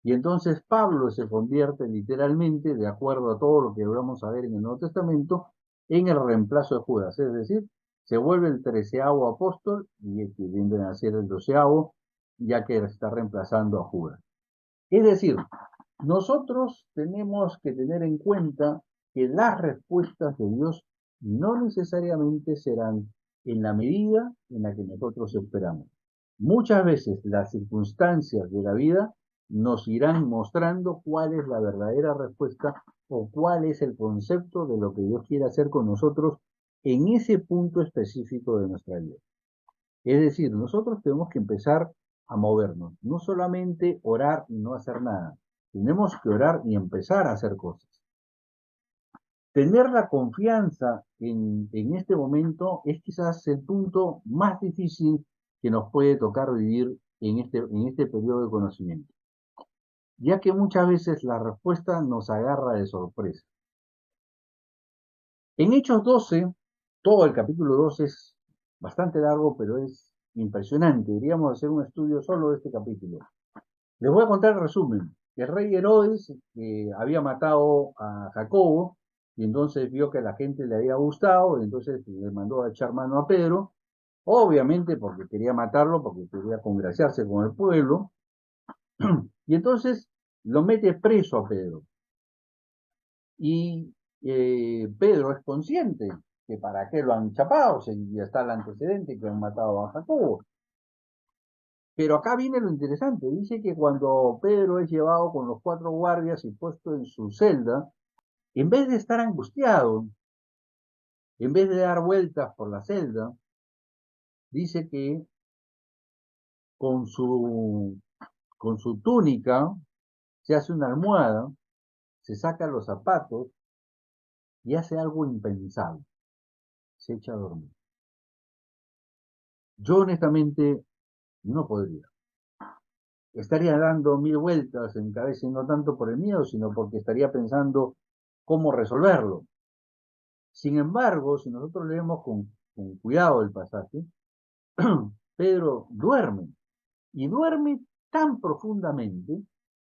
y entonces Pablo se convierte literalmente, de acuerdo a todo lo que vamos a ver en el Nuevo Testamento, en el reemplazo de Judas, es decir, se vuelve el 13º apóstol y el que viene a ser el 12º, ya que está reemplazando a Judas. Es decir, nosotros tenemos que tener en cuenta que las respuestas de Dios no necesariamente serán en la medida en la que nosotros esperamos. Muchas veces las circunstancias de la vida nos irán mostrando cuál es la verdadera respuesta o cuál es el concepto de lo que Dios quiere hacer con nosotros en ese punto específico de nuestra vida. Es decir, nosotros tenemos que empezar a movernos, no solamente orar y no hacer nada, tenemos que orar y empezar a hacer cosas. Tener la confianza en este momento es quizás el punto más difícil que nos puede tocar vivir en este periodo de conocimiento, ya que muchas veces la respuesta nos agarra de sorpresa. En Hechos 12, todo el capítulo 12 es bastante largo, pero es impresionante. Deberíamos hacer un estudio solo de este capítulo. Les voy a contar el resumen. El rey Herodes había matado a Jacobo y entonces vio que a la gente le había gustado y entonces le mandó a echar mano a Pedro, obviamente porque quería matarlo, porque quería congraciarse con el pueblo, y entonces lo mete preso a Pedro. Y Pedro es consciente que para qué lo han chapado, si ya está el antecedente que han matado a Jacobo. Pero acá viene lo interesante, dice que cuando Pedro es llevado con los 4 guardias y puesto en su celda, en vez de estar angustiado, en vez de dar vueltas por la celda, dice que con su, con su túnica se hace una almohada, se saca los zapatos y hace algo impensable, se echa a dormir. Yo honestamente no podría. Estaría dando 1000 vueltas en mi cabeza y no tanto por el miedo, sino porque estaría pensando cómo resolverlo. Sin embargo, si nosotros leemos con cuidado el pasaje, Pedro duerme y duerme tan profundamente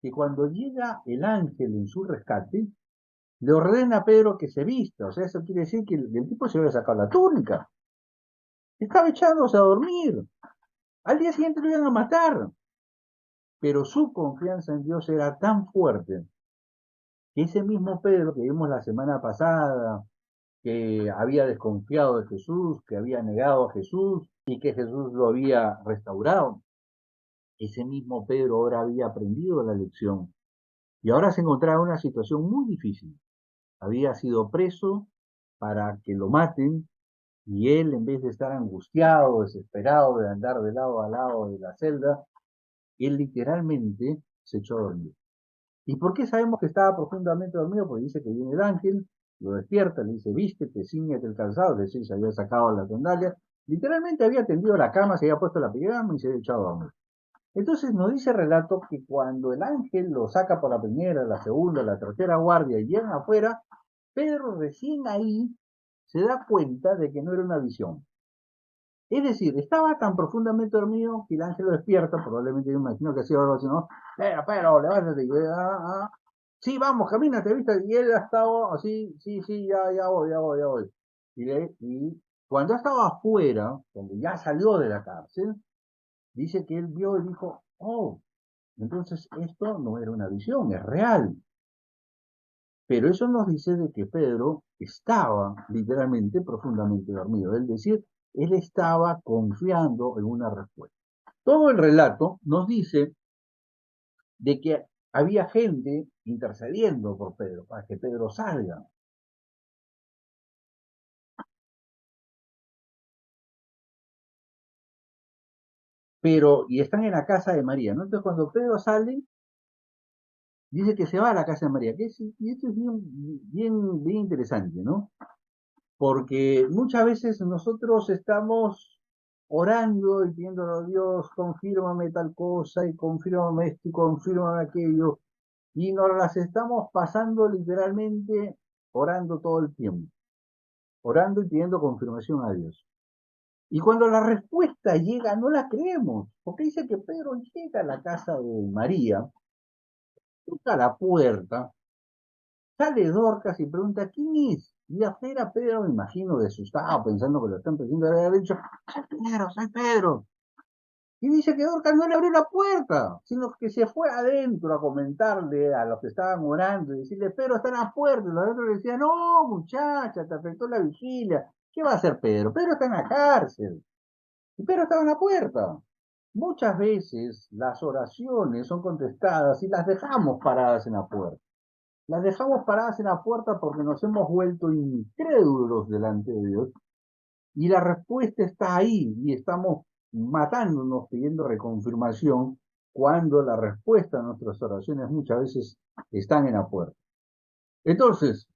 que cuando llega el ángel en su rescate, le ordena a Pedro que se vista. O sea, eso quiere decir que el tipo se había sacado la túnica. Estaba echándose a dormir. Al día siguiente lo iban a matar. Pero su confianza en Dios era tan fuerte que ese mismo Pedro que vimos la semana pasada, que había desconfiado de Jesús, que había negado a Jesús y que Jesús lo había restaurado, ese mismo Pedro ahora había aprendido la lección y ahora se encontraba en una situación muy difícil. Había sido preso para que lo maten y él, en vez de estar angustiado, desesperado de andar de lado a lado de la celda, él literalmente se echó a dormir. ¿Y por qué sabemos que estaba profundamente dormido? Porque dice que viene el ángel, lo despierta, le dice, vístete, ciñete el calzado, es decir, se había sacado las sandalias, literalmente había tendido la cama, se había puesto la pijama y se había echado a dormir. Entonces nos dice el relato que cuando el ángel lo saca por la primera, la segunda, la tercera guardia y llegan afuera, Pedro recién ahí se da cuenta de que no era una visión. Es decir, estaba tan profundamente dormido que el ángel lo despierta, probablemente yo me imagino que hacía algo así, ¿no? Pero, levántate. Sí, vamos, camínate, ¿viste? Y él ha estado así, sí, sí, ya voy. Y cuando estaba afuera, cuando ya salió de la cárcel, dice que él vio y dijo, oh, entonces esto no era una visión, es real. Pero eso nos dice de que Pedro estaba literalmente profundamente dormido. Es decir, él estaba confiando en una respuesta. Todo el relato nos dice de que había gente intercediendo por Pedro, para que Pedro salga. Pero, y están en la casa de María, ¿no? Entonces cuando Pedro sale, dice que se va a la casa de María, y esto es bien interesante, ¿no? Porque muchas veces nosotros estamos orando y pidiéndole a Dios, confírmame tal cosa y confírmame esto y confírmame aquello, y nos las estamos pasando literalmente orando todo el tiempo, orando y pidiendo confirmación a Dios. Y cuando la respuesta llega, no la creemos, porque dice que Pedro llega a la casa de María, toca la puerta, sale Dorcas y pregunta, ¿quién es? Y afuera Pedro, me imagino, de asustado, pensando que lo están persiguiendo, le había dicho, soy Pedro. Y dice que Dorcas no le abrió la puerta, sino que se fue adentro a comentarle a los que estaban orando y decirle, Pedro está en la puerta. Y los otros le decían, no, muchacha, te afectó la vigilia. ¿Qué va a hacer Pedro? Pedro está en la cárcel. Y Pedro estaba en la puerta. Muchas veces las oraciones son contestadas y las dejamos paradas en la puerta. Las dejamos paradas en la puerta porque nos hemos vuelto incrédulos delante de Dios y la respuesta está ahí y estamos matándonos pidiendo reconfirmación cuando la respuesta a nuestras oraciones muchas veces están en la puerta. Entonces,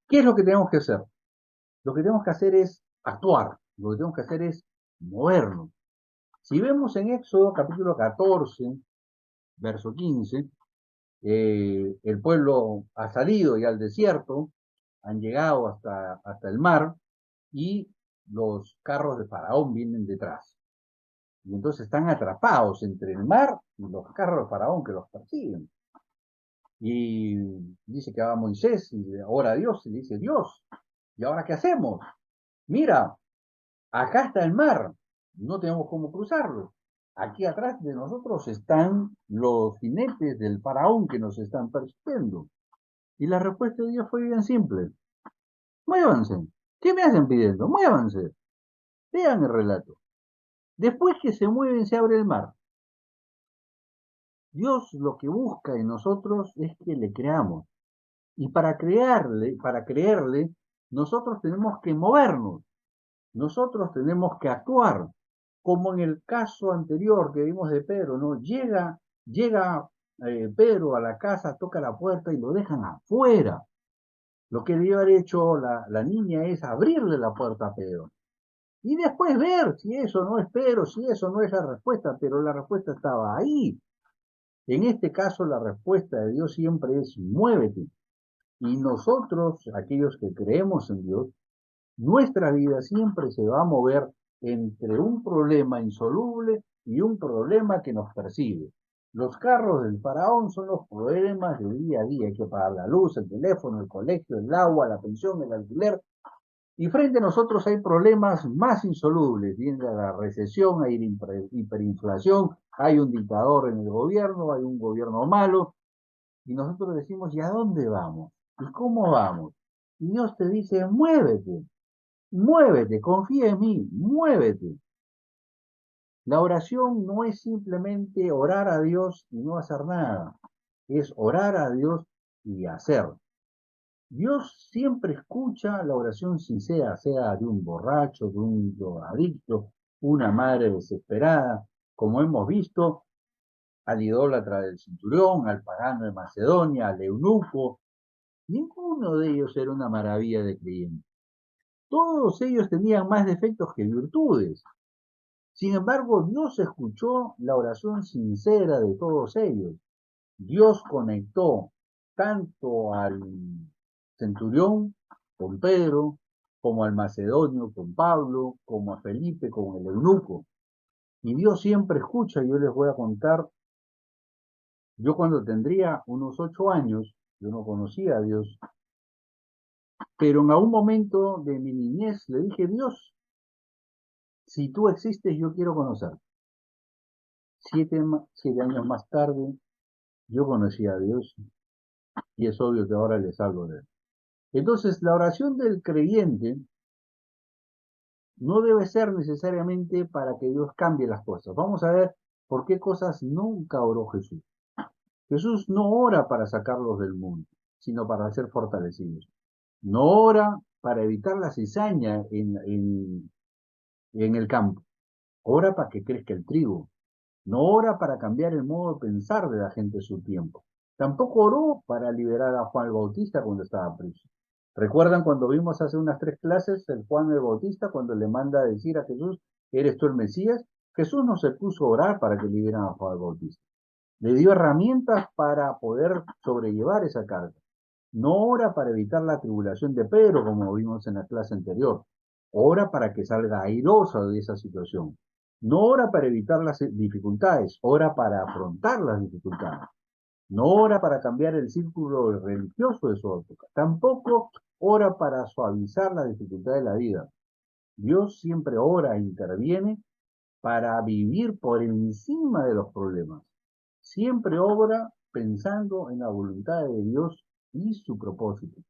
¿qué es lo que tenemos que hacer? Lo que tenemos que hacer es actuar, lo que tenemos que hacer es movernos. Si vemos en Éxodo capítulo 14, verso 15, el pueblo ha salido ya al desierto, han llegado hasta el mar y los carros de Faraón vienen detrás. Y entonces están atrapados entre el mar y los carros de Faraón que los persiguen. Y dice que va Moisés y ora a Dios y le dice, Dios, ¿y ahora qué hacemos? Mira, acá está el mar, no tenemos cómo cruzarlo. Aquí atrás de nosotros están los jinetes del faraón que nos están persiguiendo. Y la respuesta de Dios fue bien simple. Muévanse. ¿Qué me hacen pidiendo? Muévanse. Vean el relato. Después que se mueven se abre el mar. Dios lo que busca en nosotros es que le creamos. Y para creerle, nosotros tenemos que movernos. Nosotros tenemos que actuar, como en el caso anterior que vimos de Pedro, ¿no? Llega Pedro a la casa, toca la puerta y lo dejan afuera. Lo que debió haber hecho la niña es abrirle la puerta a Pedro. Y después ver si eso no es Pedro, si eso no es la respuesta, pero la respuesta estaba ahí. En este caso, la respuesta de Dios siempre es muévete. Y nosotros, aquellos que creemos en Dios, nuestra vida siempre se va a mover entre un problema insoluble y un problema que nos persigue. Los carros del faraón son los problemas del día a día. Hay que pagar la luz, el teléfono, el colegio, el agua, la pensión, el alquiler. Y frente a nosotros hay problemas más insolubles. Viene la recesión, hay hiperinflación, hay un dictador en el gobierno, hay un gobierno malo. Y nosotros decimos, ¿y a dónde vamos? ¿Y cómo vamos? Y Dios te dice, muévete. Muévete, confía en mí, muévete. La oración no es simplemente orar a Dios y no hacer nada, es orar a Dios y hacer. Dios siempre escucha la oración sincera, sea de un borracho, de un drogadicto, una madre desesperada, como hemos visto, al idólatra del centurión, al pagano de Macedonia, al eunuco. Ninguno de ellos era una maravilla de creyente. Todos ellos tenían más defectos que virtudes. Sin embargo, Dios escuchó la oración sincera de todos ellos. Dios conectó tanto al centurión con Pedro, como al macedonio con Pablo, como a Felipe con el eunuco. Y Dios siempre escucha. Yo les voy a contar, yo cuando tendría unos 8 años, yo no conocía a Dios, pero en algún momento de mi niñez le dije, Dios, si tú existes, yo quiero conocer. 7 años más tarde, yo conocí a Dios y es obvio que ahora les hablo de él. Entonces, la oración del creyente no debe ser necesariamente para que Dios cambie las cosas. Vamos a ver por qué cosas nunca oró Jesús. Jesús no ora para sacarlos del mundo, sino para ser fortalecidos. No ora para evitar la cizaña en el campo. Ora para que crezca el trigo. No ora para cambiar el modo de pensar de la gente de su tiempo. Tampoco oró para liberar a Juan el Bautista cuando estaba preso. ¿Recuerdan cuando vimos hace unas 3 clases el Juan el Bautista cuando le manda a decir a Jesús, ¿eres tú el Mesías? Jesús no se puso a orar para que liberaran a Juan el Bautista. Le dio herramientas para poder sobrellevar esa carga. No ora para evitar la tribulación de Pedro, como vimos en la clase anterior. Ora para que salga airosa de esa situación. No ora para evitar las dificultades, ora para afrontar las dificultades. No ora para cambiar el círculo religioso de su época. Tampoco ora para suavizar la dificultad de la vida. Dios siempre ora e interviene para vivir por encima de los problemas. Siempre obra pensando en la voluntad de Dios y su propósito.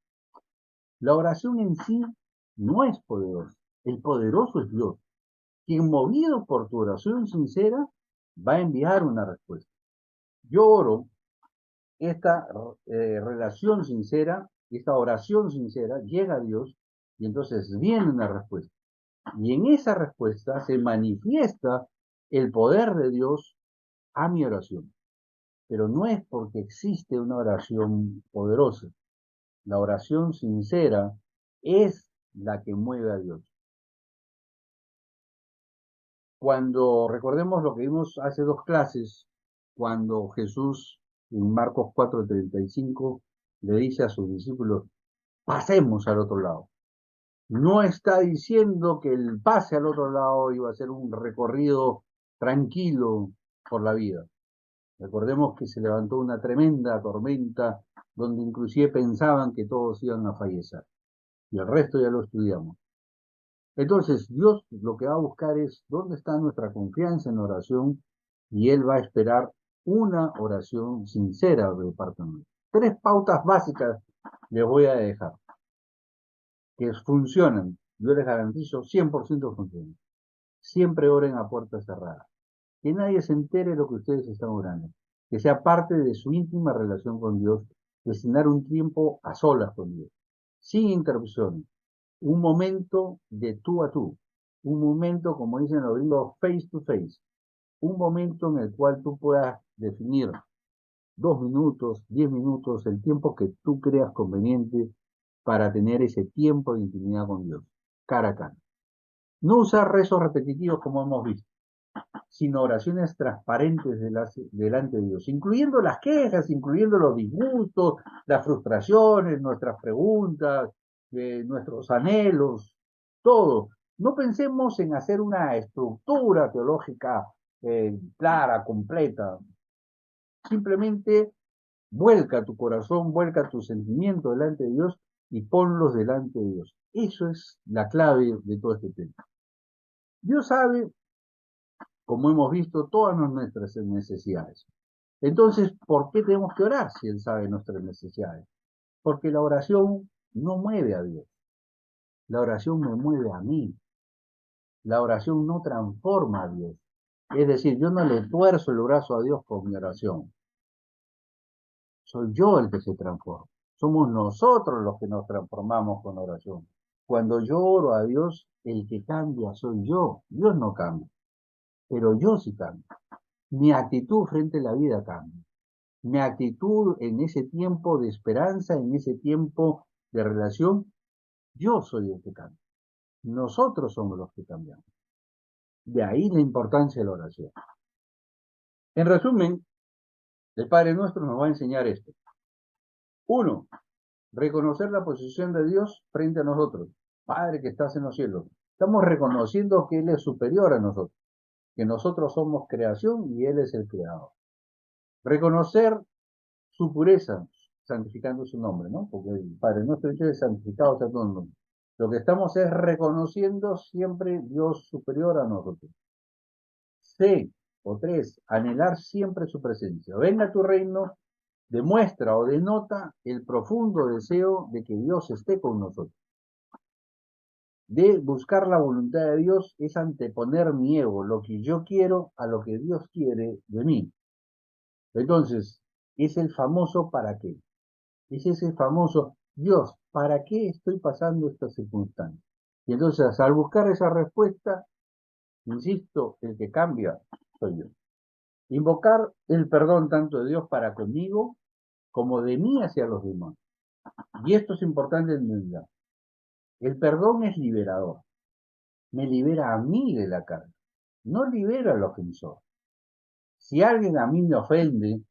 La oración en sí no es poderoso. El poderoso es Dios, quien movido por tu oración sincera va a enviar una respuesta. Yo oro esta relación sincera, esta oración sincera llega a Dios y entonces viene una respuesta. Y en esa respuesta se manifiesta el poder de Dios a mi oración. Pero no es porque existe una oración poderosa. La oración sincera es la que mueve a Dios. Cuando recordemos lo que vimos hace 2 clases, cuando Jesús en Marcos 4:35 le dice a sus discípulos, pasemos al otro lado. No está diciendo que el pase al otro lado iba a ser un recorrido tranquilo por la vida. Recordemos que se levantó una tremenda tormenta donde inclusive pensaban que todos iban a fallecer. Y el resto ya lo estudiamos. Entonces, Dios lo que va a buscar es dónde está nuestra confianza en oración y Él va a esperar una oración sincera de parte nuestra. 3 pautas básicas les voy a dejar, que funcionan. Yo les garantizo 100% funcionan. Siempre oren a puerta cerrada. Que nadie se entere de lo que ustedes están orando. Que sea parte de su íntima relación con Dios, destinar un tiempo a solas con Dios, sin interrupciones. Un momento de tú a tú, un momento, como dicen los gringos, face to face, un momento en el cual tú puedas definir 2 minutos, 10 minutos, el tiempo que tú creas conveniente para tener ese tiempo de intimidad con Dios, cara a cara. No usar rezos repetitivos como hemos visto, sino oraciones transparentes delante de Dios, incluyendo las quejas, incluyendo los disgustos, las frustraciones, nuestras preguntas, nuestros anhelos, todo. No pensemos en hacer una estructura teológica clara, completa. Simplemente vuelca tu corazón, vuelca tu sentimiento delante de Dios y ponlos delante de Dios. Eso es la clave de todo este tema. Dios sabe, como hemos visto, todas nuestras necesidades. Entonces, ¿por qué tenemos que orar si Él sabe nuestras necesidades? Porque la oración no mueve a Dios. La oración me mueve a mí. La oración no transforma a Dios. Es decir, yo no le tuerzo el brazo a Dios con mi oración. Soy yo el que se transforma. Somos nosotros los que nos transformamos con la oración. Cuando yo oro a Dios, el que cambia soy yo. Dios no cambia, pero yo sí cambio. Mi actitud frente a la vida cambia. Mi actitud en ese tiempo de esperanza, en ese tiempo de relación, yo soy el que cambia. Nosotros somos los que cambiamos. De ahí la importancia de la oración. En resumen, el Padre Nuestro nos va a enseñar esto. 1. Reconocer la posición de Dios frente a nosotros. Padre que estás en los cielos. Estamos reconociendo que Él es superior a nosotros, que nosotros somos creación y Él es el creador. Reconocer su pureza, santificando su nombre, ¿no? Porque el Padre Nuestro dice es santificado sea tu nombre. Lo que estamos es reconociendo siempre Dios superior a nosotros. 3, anhelar siempre su presencia. Venga tu reino, demuestra o denota el profundo deseo de que Dios esté con nosotros. De buscar la voluntad de Dios es anteponer mi ego, lo que yo quiero a lo que Dios quiere de mí. Entonces, es el famoso ¿para qué? Es ese famoso Dios, ¿para qué estoy pasando esta circunstancia? Y entonces, al buscar esa respuesta, insisto, el que cambia soy yo. Invocar el perdón tanto de Dios para conmigo como de mí hacia los demás. Y esto es importante entender. El perdón es liberador. Me libera a mí de la carga. No libera al ofensor. Si alguien a mí me ofende,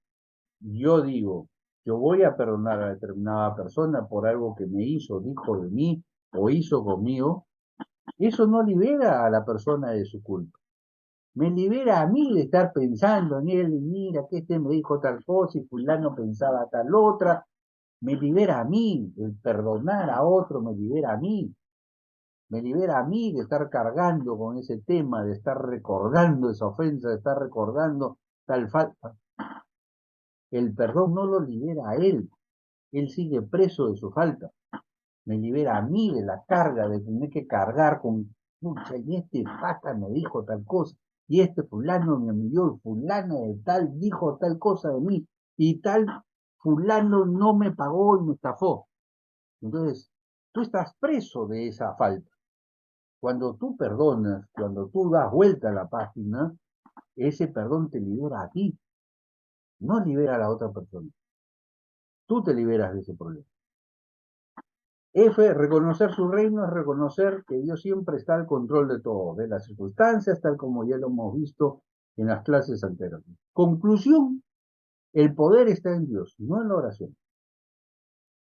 yo digo, yo voy a perdonar a determinada persona por algo que me hizo, dijo de mí o hizo conmigo, eso no libera a la persona de su culpa. Me libera a mí de estar pensando en él, y mira que este me dijo tal cosa y fulano pensaba tal otra. Me libera a mí, el perdonar a otro me libera a mí. Me libera a mí de estar cargando con ese tema, de estar recordando esa ofensa, de estar recordando tal falta. El perdón no lo libera a él. Él sigue preso de su falta. me libera a mí de la carga de tener que cargar con, pucha, y este pata me dijo tal cosa, y este fulano me envió, y fulano de tal dijo tal cosa de mí, y tal fulano no me pagó y me estafó. Entonces, tú estás preso de esa falta. Cuando tú perdonas, cuando tú das vuelta a la página, ese perdón te libera a ti, no libera a la otra persona. Tú te liberas de ese problema. F, reconocer su reino es reconocer que Dios siempre está al control de todo, de las circunstancias, tal como ya lo hemos visto en las clases anteriores. Conclusión, el poder está en Dios, no en la oración.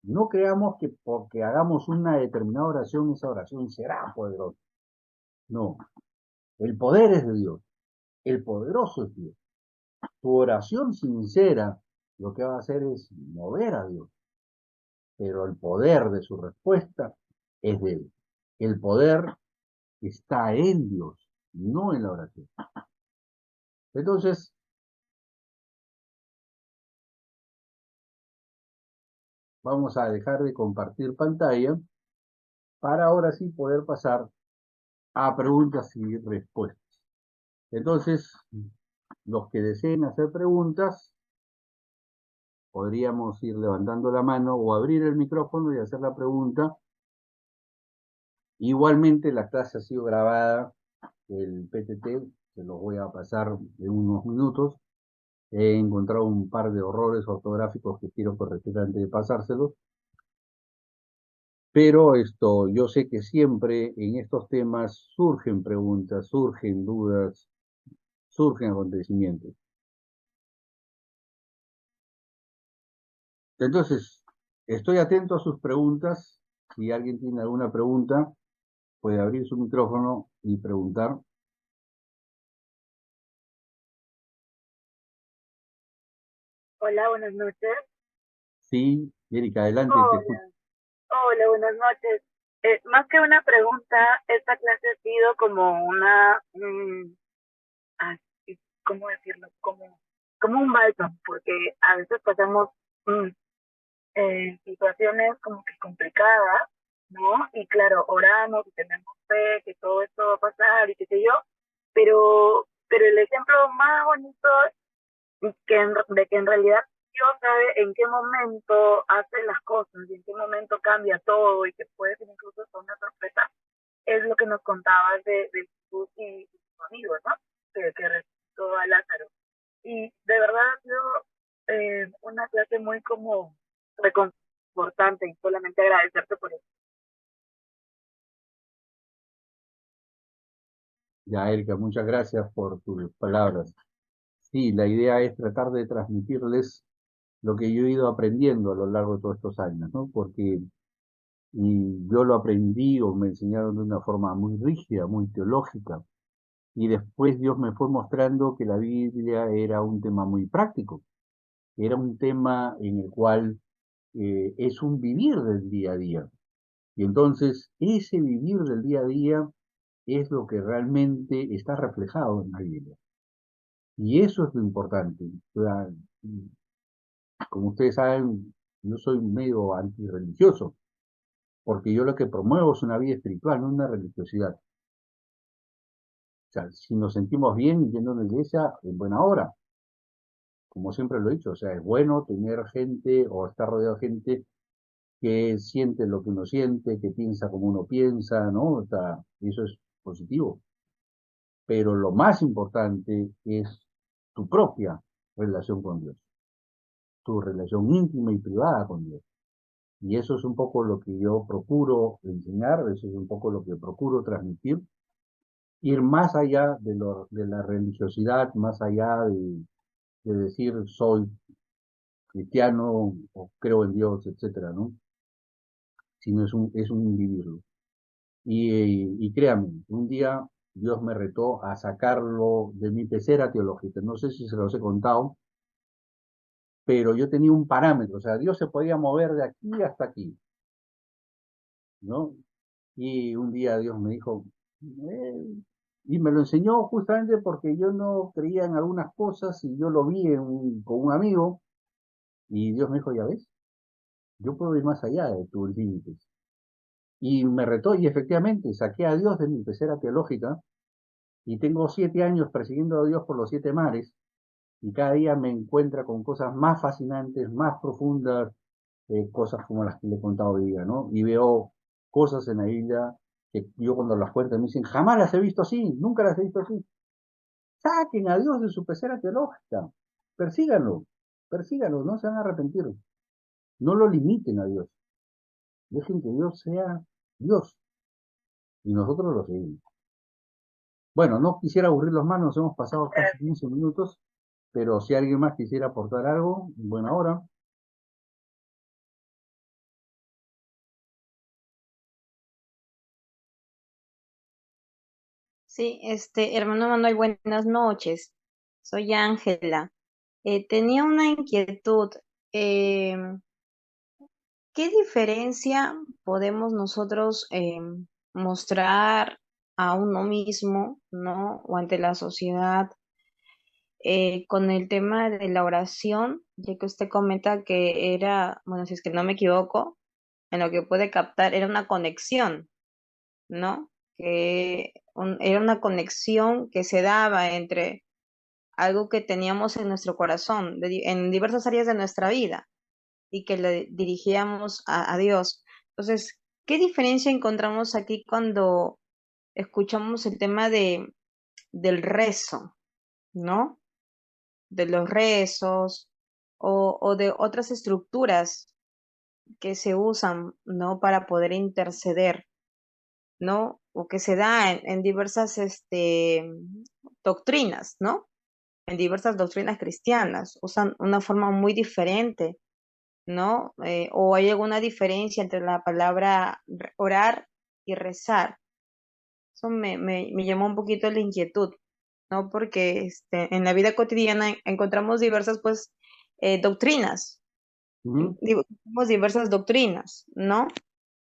No creamos que porque hagamos una determinada oración, esa oración será poderosa. No, el poder es de Dios, el poderoso es Dios. Tu oración sincera lo que va a hacer es mover a Dios, pero el poder de su respuesta es de Él. El poder está en Dios, no en la oración. Entonces, vamos a dejar de compartir pantalla para ahora sí poder pasar a preguntas y respuestas. Entonces, los que deseen hacer preguntas, podríamos ir levantando la mano o abrir el micrófono y hacer la pregunta. Igualmente, la clase ha sido grabada, el PTT, se los voy a pasar en unos minutos. He encontrado un par de horrores ortográficos que quiero corregir antes de pasárselos. Pero yo sé que siempre en estos temas surgen preguntas, surgen dudas, surgen acontecimientos. Entonces, estoy atento a sus preguntas. Si alguien tiene alguna pregunta, puede abrir su micrófono y preguntar. Hola, buenas noches. Sí, Erika, adelante, te escucho. Hola, hola, buenas noches. Más que una pregunta, esta clase ha sido como una, ¿cómo decirlo? Como un bálsamo, porque a veces pasamos mm, situaciones como que complicadas, ¿no? Y claro, oramos y tenemos fe que todo esto va a pasar y qué sé yo, pero el ejemplo más bonito de que en realidad Dios sabe en qué momento hace las cosas y en qué momento cambia todo y que puede ser incluso hasta una sorpresa, es lo que nos contabas de Jesús y sus amigos, ¿no? Que resucitó a Lázaro. Y de verdad ha sido una clase muy como reconfortante y solamente agradecerte por eso. Ya, Erika, muchas gracias por tus palabras. Sí, la idea es tratar de transmitirles lo que yo he ido aprendiendo a lo largo de todos estos años, ¿no? Porque yo lo aprendí o me enseñaron de una forma muy rígida, muy teológica, y después Dios me fue mostrando que la Biblia era un tema muy práctico, era un tema en el cual es un vivir del día a día. Y entonces ese vivir del día a día es lo que realmente está reflejado en la Biblia. Y eso es lo importante. O sea, como ustedes saben, yo soy medio antirreligioso, porque yo lo que promuevo es una vida espiritual, no una religiosidad. O sea, si nos sentimos bien yendo a una iglesia, en buena hora, como siempre lo he dicho, o sea, es bueno tener gente o estar rodeado de gente que siente lo que uno siente, que piensa como uno piensa, ¿no? O sea, eso es positivo. Pero lo más importante es tu propia relación con Dios, tu relación íntima y privada con Dios. Y eso es un poco lo que yo procuro enseñar, eso es un poco lo que procuro transmitir, ir más allá de la religiosidad, más allá de decir soy cristiano o creo en Dios, etcétera, ¿no? Sino es un vivirlo. Y créanme, un día Dios me retó a sacarlo de mi pecera teológica. No sé si se los he contado, pero yo tenía un parámetro, o sea, Dios se podía mover de aquí hasta aquí, ¿no? Y un día Dios me dijo, eh, y me lo enseñó justamente porque yo no creía en algunas cosas y yo lo vi con un amigo y Dios me dijo, ya ves, yo puedo ir más allá de tus límites. Y me retó y efectivamente saqué a Dios de mi pecera teológica y tengo 7 años persiguiendo a Dios por los 7 mares y cada día me encuentra con cosas más fascinantes, más profundas, cosas como las que le he contado hoy día, ¿no? Y veo cosas en la Biblia que yo cuando las cuento me dicen, jamás las he visto así, nunca las he visto así. Saquen a Dios de su pecera teológica, persíganlo, persíganlo, no se van a arrepentir. No lo limiten a Dios, dejen que Dios sea Dios y nosotros lo seguimos. Bueno, no quisiera aburrirlos más, nos hemos pasado casi 15 minutos, pero si alguien más quisiera aportar algo, buena hora. Sí, hermano Manuel, buenas noches. Soy Ángela. Tenía una inquietud. em, ¿Qué diferencia podemos nosotros mostrar a uno mismo, ¿no? O ante la sociedad con el tema de la oración, ya que usted comenta que era, bueno, si es que no me equivoco, en lo que puede captar, era una conexión, ¿no? Era una conexión que se daba entre algo que teníamos en nuestro corazón, en diversas áreas de nuestra vida y que le dirigíamos a Dios. Entonces, ¿qué diferencia encontramos aquí cuando escuchamos el tema del rezo, ¿no? De los rezos o de otras estructuras que se usan, ¿no? Para poder interceder, ¿no? O que se da en diversas doctrinas, ¿no? En diversas doctrinas cristianas. Usan una forma muy diferente, ¿no? O hay alguna diferencia entre la palabra orar y rezar. Eso me llamó un poquito la inquietud, ¿no? Porque en la vida cotidiana encontramos diversas, pues, doctrinas, Ujú. tenemos diversas doctrinas, ¿no?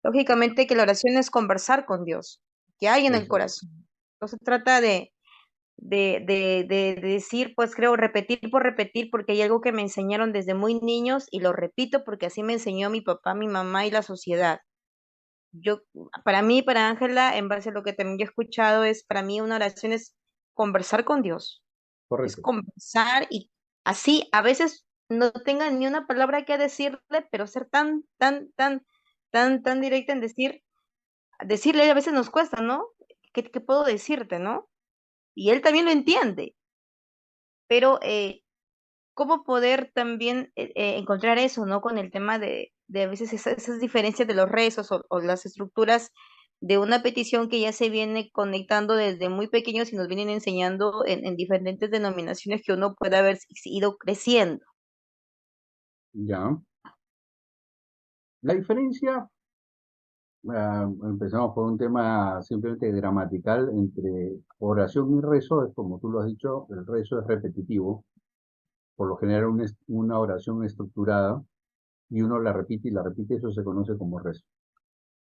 Lógicamente que la oración es conversar con Dios, que hay en el Eso es. corazón. No se trata de decir, pues creo, repetir por repetir, porque hay algo que me enseñaron desde muy niños y lo repito porque así me enseñó mi papá, mi mamá y la sociedad. Yo, para mí, para Ángela, en base a lo que también yo he escuchado, es para mí una oración es conversar con Dios, es Correcto. conversar y así a veces no tenga ni una palabra que decirle, pero ser tan directa en decirle a veces nos cuesta, ¿no? ¿Qué puedo decirte, no? Y él también lo entiende, pero cómo poder también encontrar eso, ¿no? Con el tema de a veces esas diferencias de los rezos o las estructuras de una petición que ya se viene conectando desde muy pequeños y nos vienen enseñando en diferentes denominaciones que uno puede haber ido creciendo. Ya. La diferencia, empezamos por un tema simplemente gramatical entre oración y rezo, es como tú lo has dicho, el rezo es repetitivo, por lo general una oración estructurada y uno la repite y la repite, eso se conoce como rezo.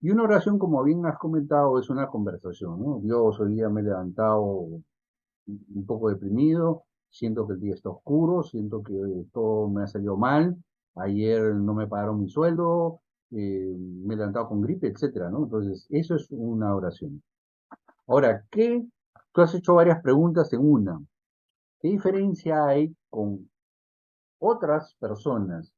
Y una oración, como bien has comentado, es una conversación, ¿no? Dios, hoy día me he levantado un poco deprimido, siento que el día está oscuro, siento que todo me ha salido mal, ayer no me pagaron mi sueldo, me he levantado con gripe, etcétera, ¿no? Entonces, eso es una oración. Ahora, tú has hecho varias preguntas en una. ¿Qué diferencia hay con otras personas?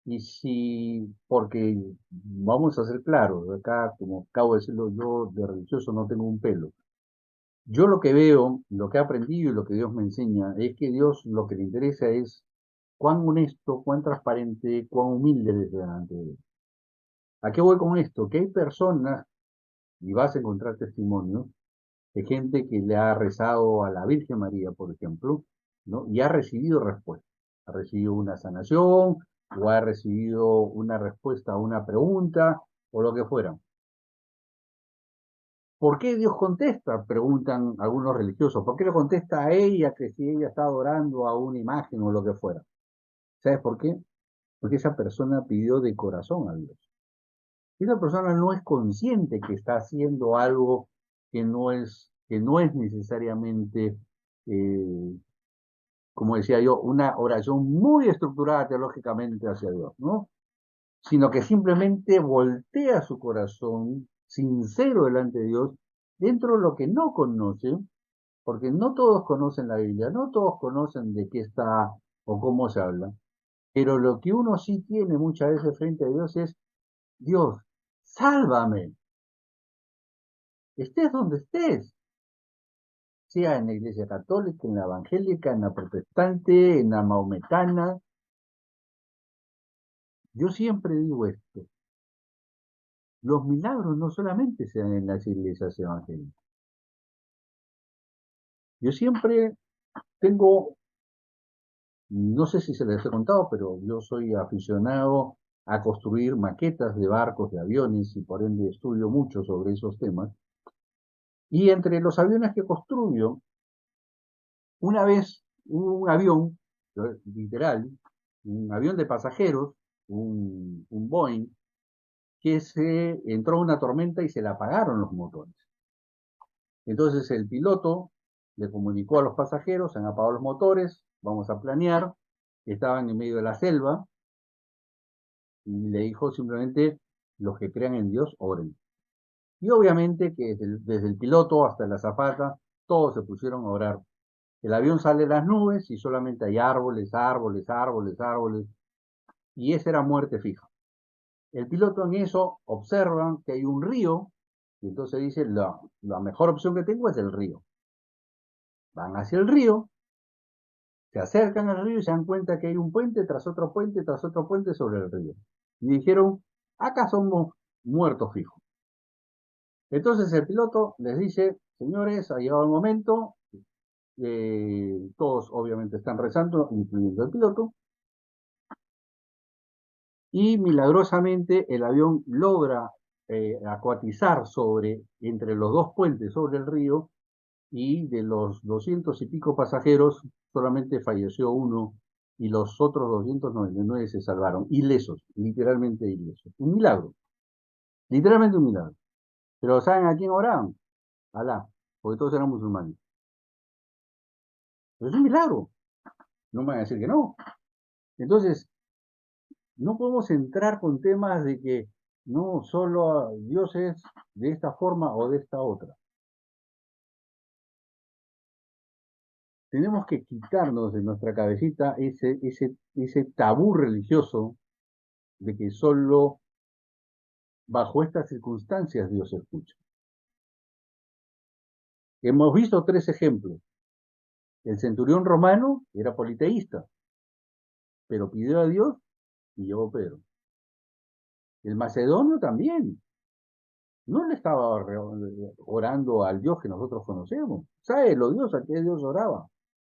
Y si, porque vamos a ser claros, acá, como acabo de decirlo, yo de religioso no tengo un pelo. Yo lo que veo, lo que he aprendido y lo que Dios me enseña es que Dios lo que le interesa es cuán honesto, cuán transparente, cuán humilde eres delante de Él. ¿A qué voy con esto? Que hay personas, y vas a encontrar testimonios, de gente que le ha rezado a la Virgen María, por ejemplo, ¿no? Y ha recibido respuesta. Ha recibido una sanación, o ha recibido una respuesta a una pregunta, o lo que fuera. ¿Por qué Dios contesta? Preguntan algunos religiosos. ¿Por qué le contesta a ella que si ella está adorando a una imagen o lo que fuera? ¿Sabes por qué? Porque esa persona pidió de corazón a Dios. Esa persona no es consciente que está haciendo algo que no es necesariamente, eh, como decía yo, una oración muy estructurada teológicamente hacia Dios, ¿no? Sino que simplemente voltea su corazón, sincero delante de Dios, dentro de lo que no conoce, porque no todos conocen la Biblia, no todos conocen de qué está o cómo se habla, pero lo que uno sí tiene muchas veces frente a Dios es, Dios, sálvame, estés donde estés, sea en la iglesia católica, en la evangélica, en la protestante, en la maometana. Yo siempre digo esto, los milagros no solamente se dan en las iglesias evangélicas. Yo siempre tengo, no sé si se les he contado, pero yo soy aficionado a construir maquetas de barcos, de aviones, y por ende estudio mucho sobre esos temas. Y entre los aviones que construyo, una vez hubo un avión, literal, un avión de pasajeros, un Boeing, que se entró una tormenta y se le apagaron los motores. Entonces el piloto le comunicó a los pasajeros, se han apagado los motores, vamos a planear, estaban en medio de la selva, y le dijo simplemente, los que crean en Dios, oren. Y obviamente que desde el piloto hasta la azafata, todos se pusieron a orar. El avión sale de las nubes y solamente hay árboles, árboles, árboles, árboles, y esa era muerte fija. El piloto en eso observa que hay un río, y entonces dice, la mejor opción que tengo es el río. Van hacia el río, se acercan al río y se dan cuenta que hay un puente tras otro puente tras otro puente sobre el río. Y dijeron, acá somos muertos fijos. Entonces el piloto les dice, señores, ha llegado el momento, todos obviamente están rezando, incluyendo el piloto, y milagrosamente el avión logra acuatizar entre los dos puentes sobre el río, y de los 200 y pico pasajeros solamente falleció uno y los otros 299 se salvaron, ilesos, literalmente ilesos. Un milagro, literalmente un milagro. Pero ¿saben a quién oraban? Alá, porque todos eran musulmanes. Pero es un milagro, no me van a decir que no. Entonces, no podemos entrar con temas de que no, solo Dios es de esta forma o de esta otra. Tenemos que quitarnos de nuestra cabecita ese tabú religioso de que solo bajo estas circunstancias Dios escucha. Hemos visto 3 ejemplos. El centurión romano era politeísta, pero pidió a Dios y llegó Pedro. El macedonio también. No le estaba orando al Dios que nosotros conocemos. ¿Sabe lo Dios a qué Dios oraba?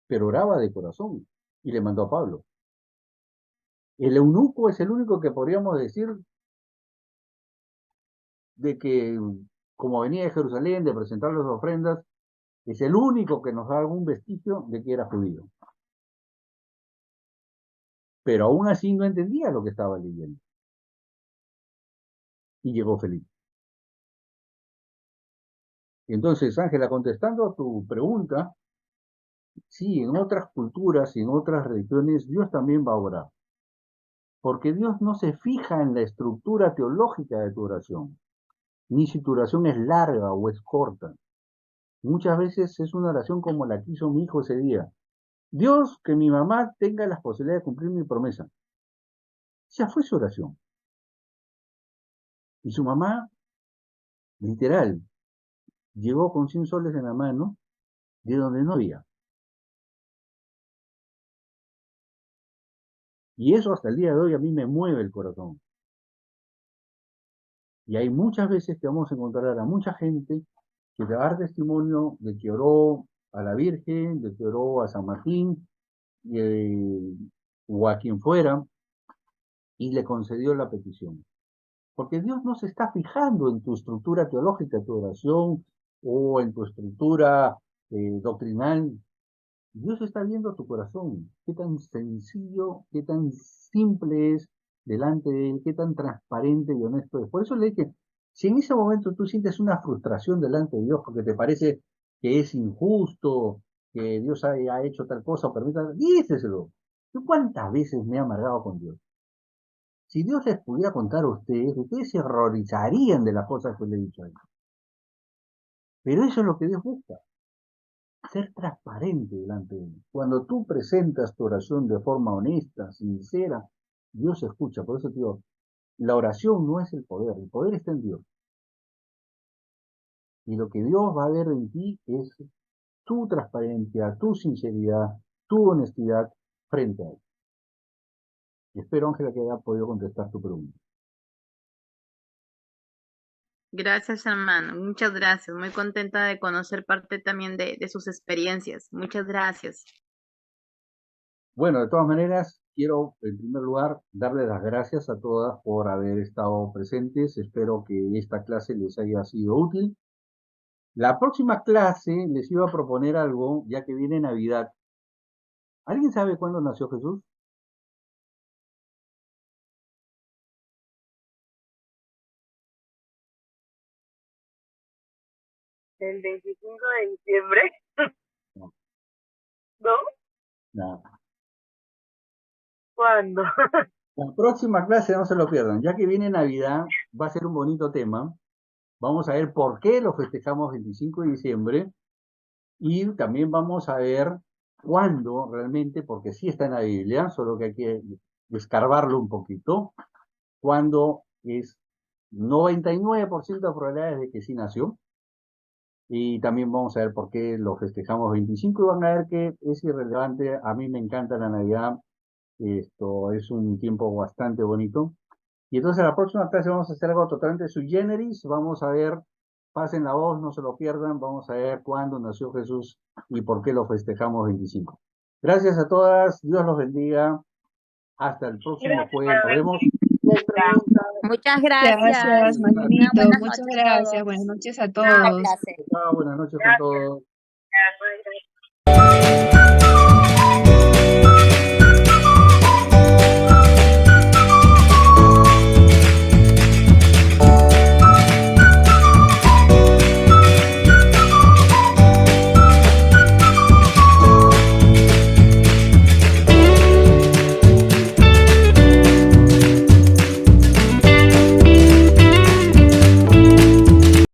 Pero oraba de corazón y le mandó a Pablo. El eunuco es el único que podríamos decir de que, como venía de Jerusalén de presentar las ofrendas, es el único que nos da algún vestigio de que era judío. Pero aún así no entendía lo que estaba leyendo. Y llegó Felipe. Y entonces, Ángela, contestando a tu pregunta, sí, en otras culturas y en otras religiones Dios también va a orar. Porque Dios no se fija en la estructura teológica de tu oración, ni si tu oración es larga o es corta. Muchas veces es una oración como la que hizo mi hijo ese día. Dios, que mi mamá tenga las posibilidades de cumplir mi promesa. Esa fue su oración. Y su mamá, literal, llegó con 100 soles en la mano de donde no había. Y eso hasta el día de hoy a mí me mueve el corazón. Y hay muchas veces que vamos a encontrar a mucha gente que te va a dar testimonio de que oró a la Virgen, de que oró a San Martín, o a quien fuera, y le concedió la petición. Porque Dios no se está fijando en tu estructura teológica, tu oración, o en tu estructura doctrinal. Dios está viendo tu corazón, qué tan sencillo, qué tan simple es delante de Él, qué tan transparente y honesto es. Por eso le dije, si en ese momento tú sientes una frustración delante de Dios porque te parece que es injusto, que Dios ha hecho tal cosa, o permita, díselo. ¿Yo cuántas veces me he amargado con Dios? Si Dios les pudiera contar a ustedes se horrorizarían de las cosas que le he dicho a ellos. Pero eso es lo que Dios busca, ser transparente delante de Él. Cuando tú presentas tu oración de forma honesta, sincera, Dios escucha. Por eso te digo, la oración no es el poder está en Dios. Y lo que Dios va a ver en ti es tu transparencia, tu sinceridad, tu honestidad frente a Él. Espero, Ángela, que haya podido contestar tu pregunta. Gracias, hermano. Muchas gracias. Muy contenta de conocer parte también de sus experiencias. Muchas gracias. Bueno, de todas maneras, quiero en primer lugar darles las gracias a todas por haber estado presentes. Espero que esta clase les haya sido útil. La próxima clase les iba a proponer algo, ya que viene Navidad. ¿Alguien sabe cuándo nació Jesús? El 25 de diciembre. No. ¿No? Nada. ¿Cuándo? La próxima clase no se lo pierdan, ya que viene Navidad, va a ser un bonito tema. Vamos a ver por qué lo festejamos 25 de diciembre y también vamos a ver cuándo realmente, porque sí está en la Biblia, solo que hay que escarbarlo un poquito, cuándo es 99% de probabilidades de que sí nació. Y también vamos a ver por qué lo festejamos 25 y van a ver que es irrelevante. A mí me encanta la Navidad. Esto es un tiempo bastante bonito. Y entonces en la próxima clase vamos a hacer algo totalmente sui generis. Vamos a ver, pasen la voz, no se lo pierdan. Vamos a ver cuándo nació Jesús y por qué lo festejamos 25. Gracias a todas. Dios los bendiga. Hasta el próximo jueves. Nos vemos. Muchas Gracias, gracias. Manuelito. Buenas Muchas noches a gracias. todos. Buenas noches a Buena todos. clase. Chao, buenas noches con todos. Gracias.